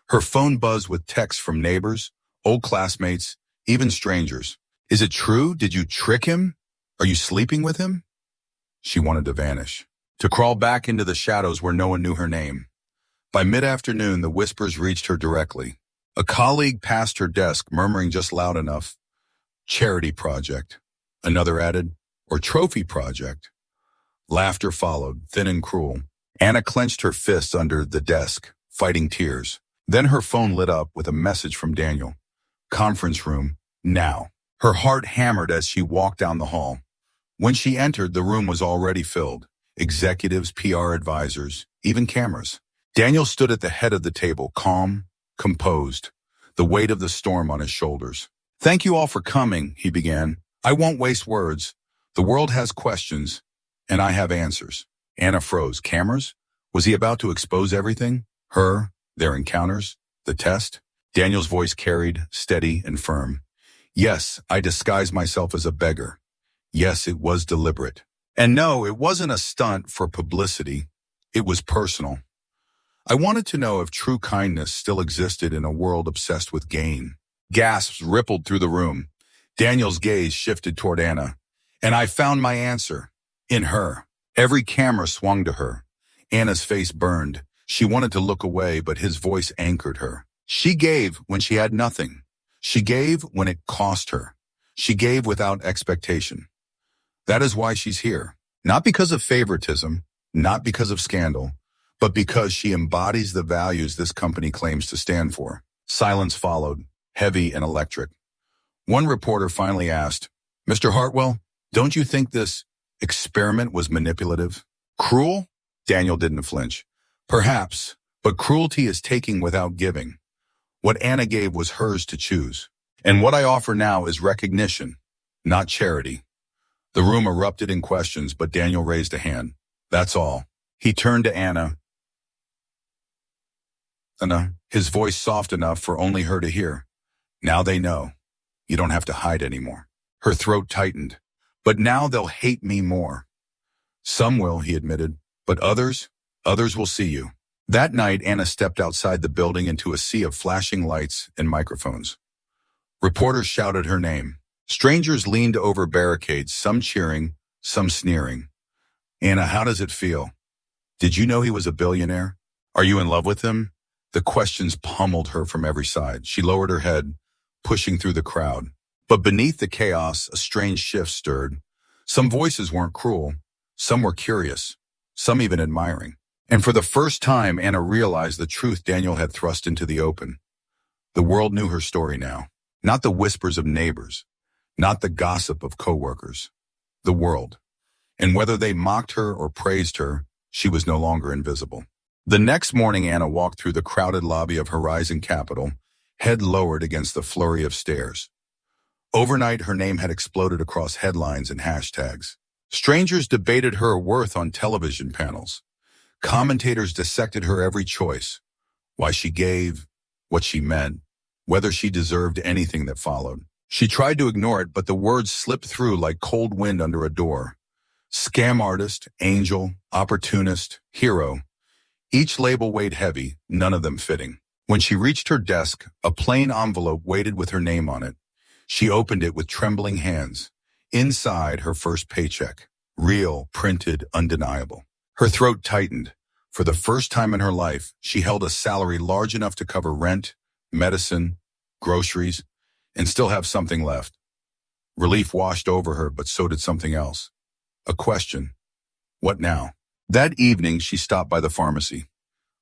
Her phone buzzed with texts from neighbors, old classmates, even strangers. Is it true? Did you trick him? Are you sleeping with him? She wanted to vanish, to crawl back into the shadows where no one knew her name. By mid-afternoon, the whispers reached her directly. A colleague passed her desk, murmuring just loud enough, "Charity project." Another added, "Or trophy project." Laughter followed, thin and cruel. Anna clenched her fists under the desk, fighting tears. Then her phone lit up with a message from Daniel. Conference room, now. Her heart hammered as she walked down the hall. When she entered, the room was already filled. Executives, PR advisors, even cameras. Daniel stood at the head of the table, calm, composed, the weight of the storm on his shoulders. Thank you all for coming, he began. I won't waste words. The world has questions, and I have answers. Anna froze. Cameras? Was he about to expose everything? Her, their encounters, the test? Daniel's voice carried, steady and firm. Yes, I disguised myself as a beggar. Yes, it was deliberate. And no, it wasn't a stunt for publicity. It was personal. I wanted to know if true kindness still existed in a world obsessed with gain. Gasps rippled through the room. Daniel's gaze shifted toward Anna. And I found my answer. In her. Every camera swung to her. Anna's face burned. She wanted to look away, but his voice anchored her. She gave when she had nothing. She gave when it cost her. She gave without expectation. That is why she's here. Not because of favoritism, not because of scandal, but because she embodies the values this company claims to stand for. Silence followed, heavy and electric. One reporter finally asked, Mr. Hartwell, Don't you think this experiment was manipulative? Cruel? Daniel didn't flinch. Perhaps, but cruelty is taking without giving. What Anna gave was hers to choose. And what I offer now is recognition, not charity. The room erupted in questions, but Daniel raised a hand. That's all. He turned to Anna, his voice soft enough for only her to hear. Now they know. You don't have to hide anymore. Her throat tightened. But now they'll hate me more. Some will, he admitted, but others will see you. That night, Anna stepped outside the building into a sea of flashing lights and microphones. Reporters shouted her name. Strangers leaned over barricades, some cheering, some sneering. Anna, how does it feel? Did you know he was a billionaire? Are you in love with him? The questions pummeled her from every side. She lowered her head, pushing through the crowd. But beneath the chaos, a strange shift stirred. Some voices weren't cruel. Some were curious. Some even admiring. And for the first time, Anna realized the truth Daniel had thrust into the open. The world knew her story now. Not the whispers of neighbors. Not the gossip of coworkers. The world. And whether they mocked her or praised her, she was no longer invisible. The next morning, Anna walked through the crowded lobby of Horizon Capital, head lowered against the flurry of stairs. Overnight, her name had exploded across headlines and hashtags. Strangers debated her worth on television panels. Commentators dissected her every choice. Why she gave, what she meant, whether she deserved anything that followed. She tried to ignore it, but the words slipped through like cold wind under a door. Scam artist, angel, opportunist, hero. Each label weighed heavy, none of them fitting. When she reached her desk, a plain envelope waited with her name on it. She opened it with trembling hands. Inside, her first paycheck. Real, printed, undeniable. Her throat tightened. For the first time in her life, she held a salary large enough to cover rent, medicine, groceries, and still have something left. Relief washed over her, but so did something else. A question. What now? That evening, she stopped by the pharmacy.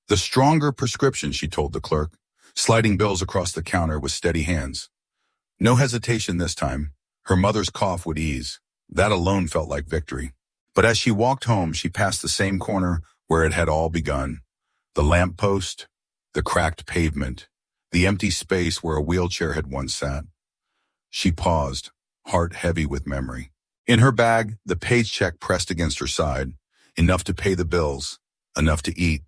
The stronger prescription, she told the clerk, sliding bills across the counter with steady hands. No hesitation this time. Her mother's cough would ease. That alone felt like victory. But as she walked home, she passed the same corner where it had all begun. The lamppost, the cracked pavement, the empty space where a wheelchair had once sat. She paused, heart heavy with memory. In her bag, the paycheck pressed against her side, enough to pay the bills, enough to eat,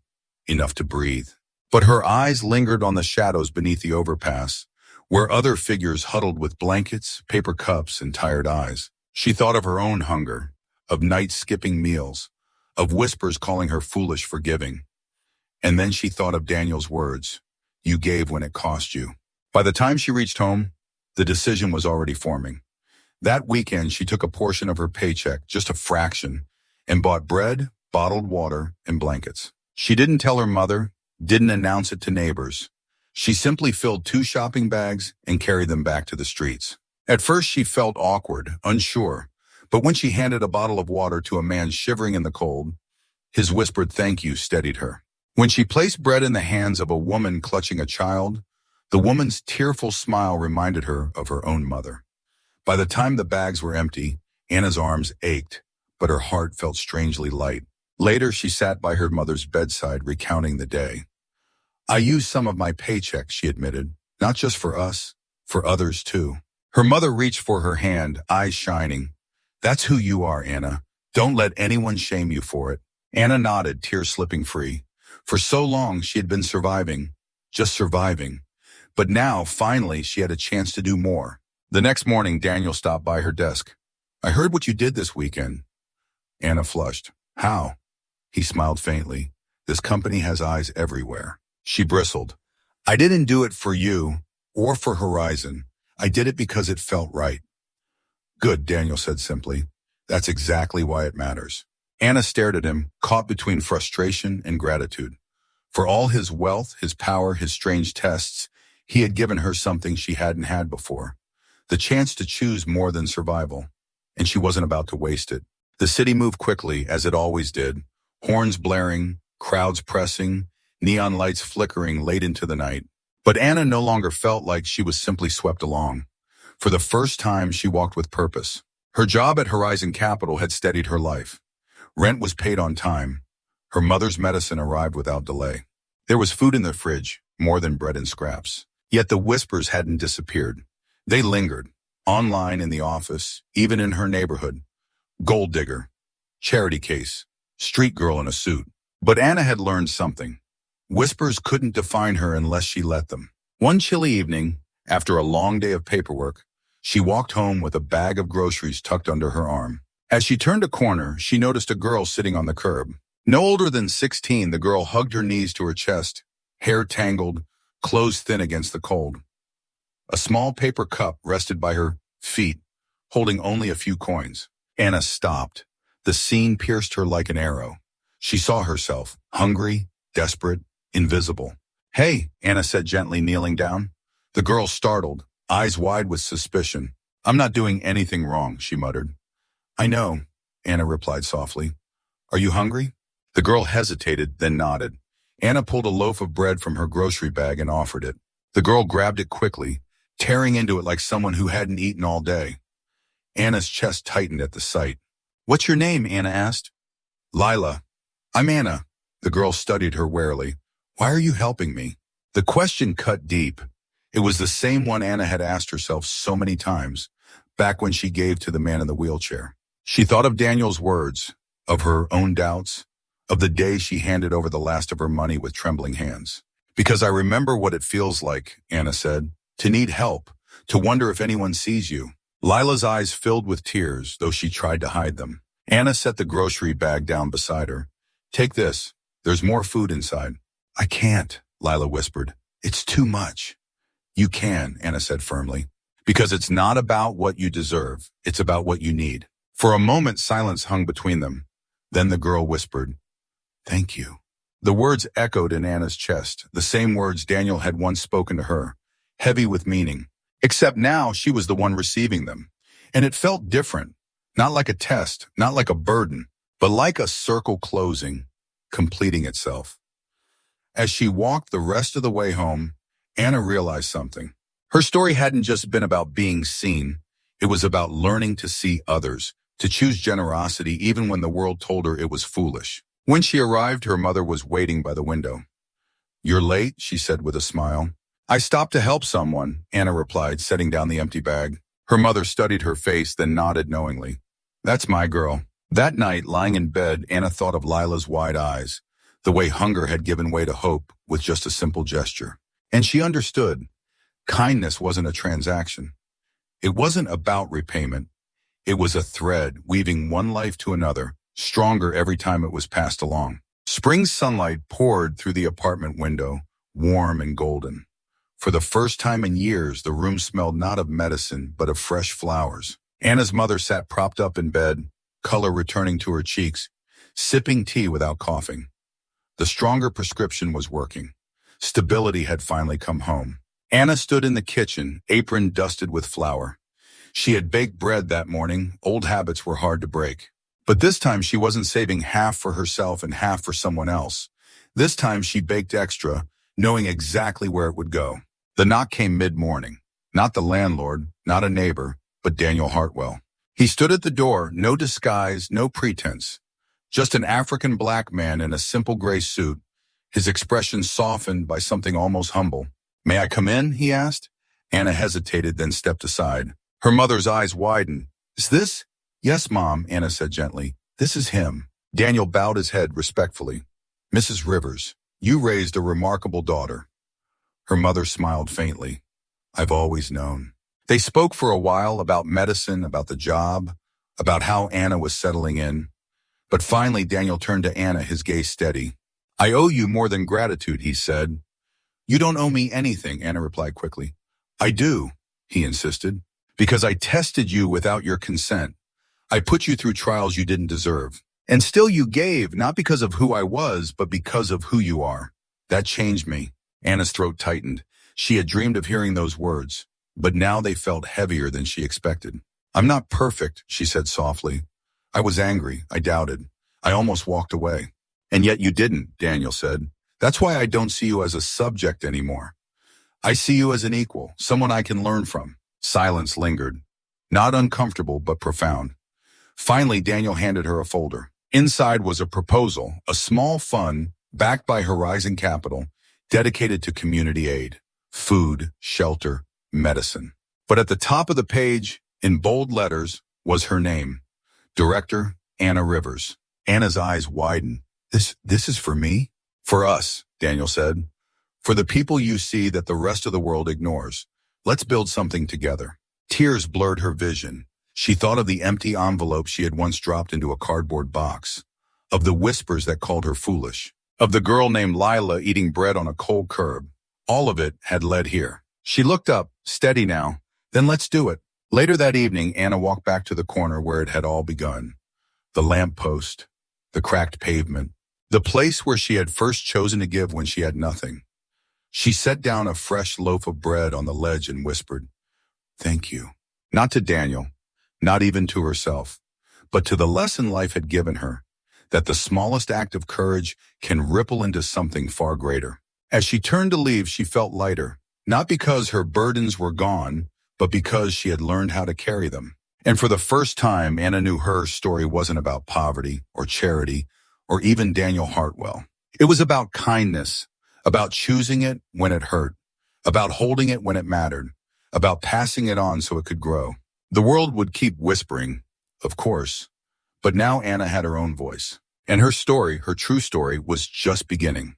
enough to breathe. But her eyes lingered on the shadows beneath the overpass, where other figures huddled with blankets, paper cups, and tired eyes. She thought of her own hunger, of night-skipping meals, of whispers calling her foolish for giving. And then she thought of Daniel's words, "You gave when it cost you." By the time she reached home, the decision was already forming. That weekend, she took a portion of her paycheck, just a fraction, and bought bread, bottled water, and blankets. She didn't tell her mother, didn't announce it to neighbors. She simply filled 2 shopping bags and carried them back to the streets. At first, she felt awkward, unsure, but when she handed a bottle of water to a man shivering in the cold, his whispered thank you steadied her. When she placed bread in the hands of a woman clutching a child, the woman's tearful smile reminded her of her own mother. By the time the bags were empty, Anna's arms ached, but her heart felt strangely light. Later, she sat by her mother's bedside recounting the day. "I used some of my paycheck," she admitted, "not just for us, for others too." Her mother reached for her hand, eyes shining. "That's who you are, Anna. Don't let anyone shame you for it." Anna nodded, tears slipping free. For so long, she had been surviving, just surviving. But now, finally, she had a chance to do more. The next morning, Daniel stopped by her desk. "I heard what you did this weekend." Anna flushed. "How?" He smiled faintly. "This company has eyes everywhere." She bristled. "I didn't do it for you or for Horizon. I did it because it felt right." "Good," Daniel said simply. "That's exactly why it matters." Anna stared at him, caught between frustration and gratitude. For all his wealth, his power, his strange tests, he had given her something she hadn't had before. The chance to choose more than survival. And she wasn't about to waste it. The city moved quickly, as it always did. Horns blaring, crowds pressing, neon lights flickering late into the night. But Anna no longer felt like she was simply swept along. For the first time, she walked with purpose. Her job at Horizon Capital had steadied her life. Rent was paid on time. Her mother's medicine arrived without delay. There was food in the fridge, more than bread and scraps. Yet the whispers hadn't disappeared. They lingered, online, in the office, even in her neighborhood. Gold digger, charity case, street girl in a suit. But Anna had learned something. Whispers couldn't define her unless she let them. One chilly evening, after a long day of paperwork, she walked home with a bag of groceries tucked under her arm. As she turned a corner, she noticed a girl sitting on the curb. No older than 16, the girl hugged her knees to her chest, hair tangled, clothes thin against the cold. A small paper cup rested by her feet, holding only a few coins. Anna stopped. The scene pierced her like an arrow. She saw herself, hungry, desperate, invisible. "Hey," Anna said gently, kneeling down. The girl startled, eyes wide with suspicion. "I'm not doing anything wrong," she muttered. "I know," Anna replied softly. "Are you hungry?" The girl hesitated, then nodded. Anna pulled a loaf of bread from her grocery bag and offered it. The girl grabbed it quickly, tearing into it like someone who hadn't eaten all day. Anna's chest tightened at the sight. "What's your name?" Anna asked. "Lila." "I'm Anna." The girl studied her warily. "Why are you helping me?" The question cut deep. It was the same one Anna had asked herself so many times, back when she gave to the man in the wheelchair. She thought of Daniel's words, of her own doubts, of the day she handed over the last of her money with trembling hands. "Because I remember what it feels like," Anna said, "to need help, to wonder if anyone sees you." Lila's eyes filled with tears, though she tried to hide them. Anna set the grocery bag down beside her. "Take this. There's more food inside." "I can't," Lila whispered. "It's too much." "You can," Anna said firmly. "Because it's not about what you deserve. It's about what you need." For a moment, silence hung between them. Then the girl whispered, "Thank you." The words echoed in Anna's chest, the same words Daniel had once spoken to her, heavy with meaning. Except now she was the one receiving them. And it felt different, not like a test, not like a burden, but like a circle closing, completing itself. As she walked the rest of the way home, Anna realized something. Her story hadn't just been about being seen. It was about learning to see others, to choose generosity even when the world told her it was foolish. When she arrived, her mother was waiting by the window. "You're late," she said with a smile. "I stopped to help someone," Anna replied, setting down the empty bag. Her mother studied her face, then nodded knowingly. "That's my girl." That night, lying in bed, Anna thought of Lila's wide eyes, the way hunger had given way to hope with just a simple gesture. And she understood. Kindness wasn't a transaction. It wasn't about repayment. It was a thread weaving one life to another, stronger every time it was passed along. Spring sunlight poured through the apartment window, warm and golden. For the first time in years, the room smelled not of medicine, but of fresh flowers. Anna's mother sat propped up in bed, color returning to her cheeks, sipping tea without coughing. The stronger prescription was working. Stability had finally come home. Anna stood in the kitchen, apron dusted with flour. She had baked bread that morning. Old habits were hard to break. But this time she wasn't saving half for herself and half for someone else. This time she baked extra, knowing exactly where it would go. The knock came mid-morning. Not the landlord, not a neighbor, but Daniel Hartwell. He stood at the door, no disguise, no pretense. Just an African black man in a simple gray suit, his expression softened by something almost humble. "May I come in?" he asked. Anna hesitated, then stepped aside. Her mother's eyes widened. "Is this?" "Yes, Mom," Anna said gently. "This is him." Daniel bowed his head respectfully. "Mrs. Rivers, you raised a remarkable daughter." Her mother smiled faintly. "I've always known." They spoke for a while about medicine, about the job, about how Anna was settling in. But finally Daniel turned to Anna, his gaze steady. "I owe you more than gratitude," he said. "You don't owe me anything," Anna replied quickly. "I do," he insisted, "because I tested you without your consent. I put you through trials you didn't deserve. And still you gave, not because of who I was, but because of who you are. That changed me." Anna's throat tightened. She had dreamed of hearing those words, but now they felt heavier than she expected. "I'm not perfect," she said softly. "I was angry. I doubted. I almost walked away." "And yet you didn't," Daniel said. "That's why I don't see you as a subject anymore. I see you as an equal, someone I can learn from." Silence lingered. Not uncomfortable, but profound. Finally, Daniel handed her a folder. Inside was a proposal, a small fund backed by Horizon Capital, dedicated to community aid, food, shelter, medicine. But at the top of the page, in bold letters, was her name, Director Anna Rivers. Anna's eyes widened. This is for me? For us, Daniel said. For the people you see that the rest of the world ignores. Let's build something together. Tears blurred her vision. She thought of the empty envelope she had once dropped into a cardboard box, of the whispers that called her foolish, of the girl named Lila eating bread on a cold curb. All of it had led here. She looked up, steady now. Then let's do it. Later that evening, Anna walked back to the corner where it had all begun. The lamppost, the cracked pavement, the place where she had first chosen to give when she had nothing. She set down a fresh loaf of bread on the ledge and whispered, "Thank you." Not to Daniel, not even to herself, but to the lesson life had given her, that the smallest act of courage can ripple into something far greater. As she turned to leave, she felt lighter, not because her burdens were gone, but because she had learned how to carry them. And for the first time, Anna knew her story wasn't about poverty or charity or even Daniel Hartwell. It was about kindness, about choosing it when it hurt, about holding it when it mattered, about passing it on so it could grow. The world would keep whispering, of course, but now Anna had her own voice. And her story, her true story, was just beginning.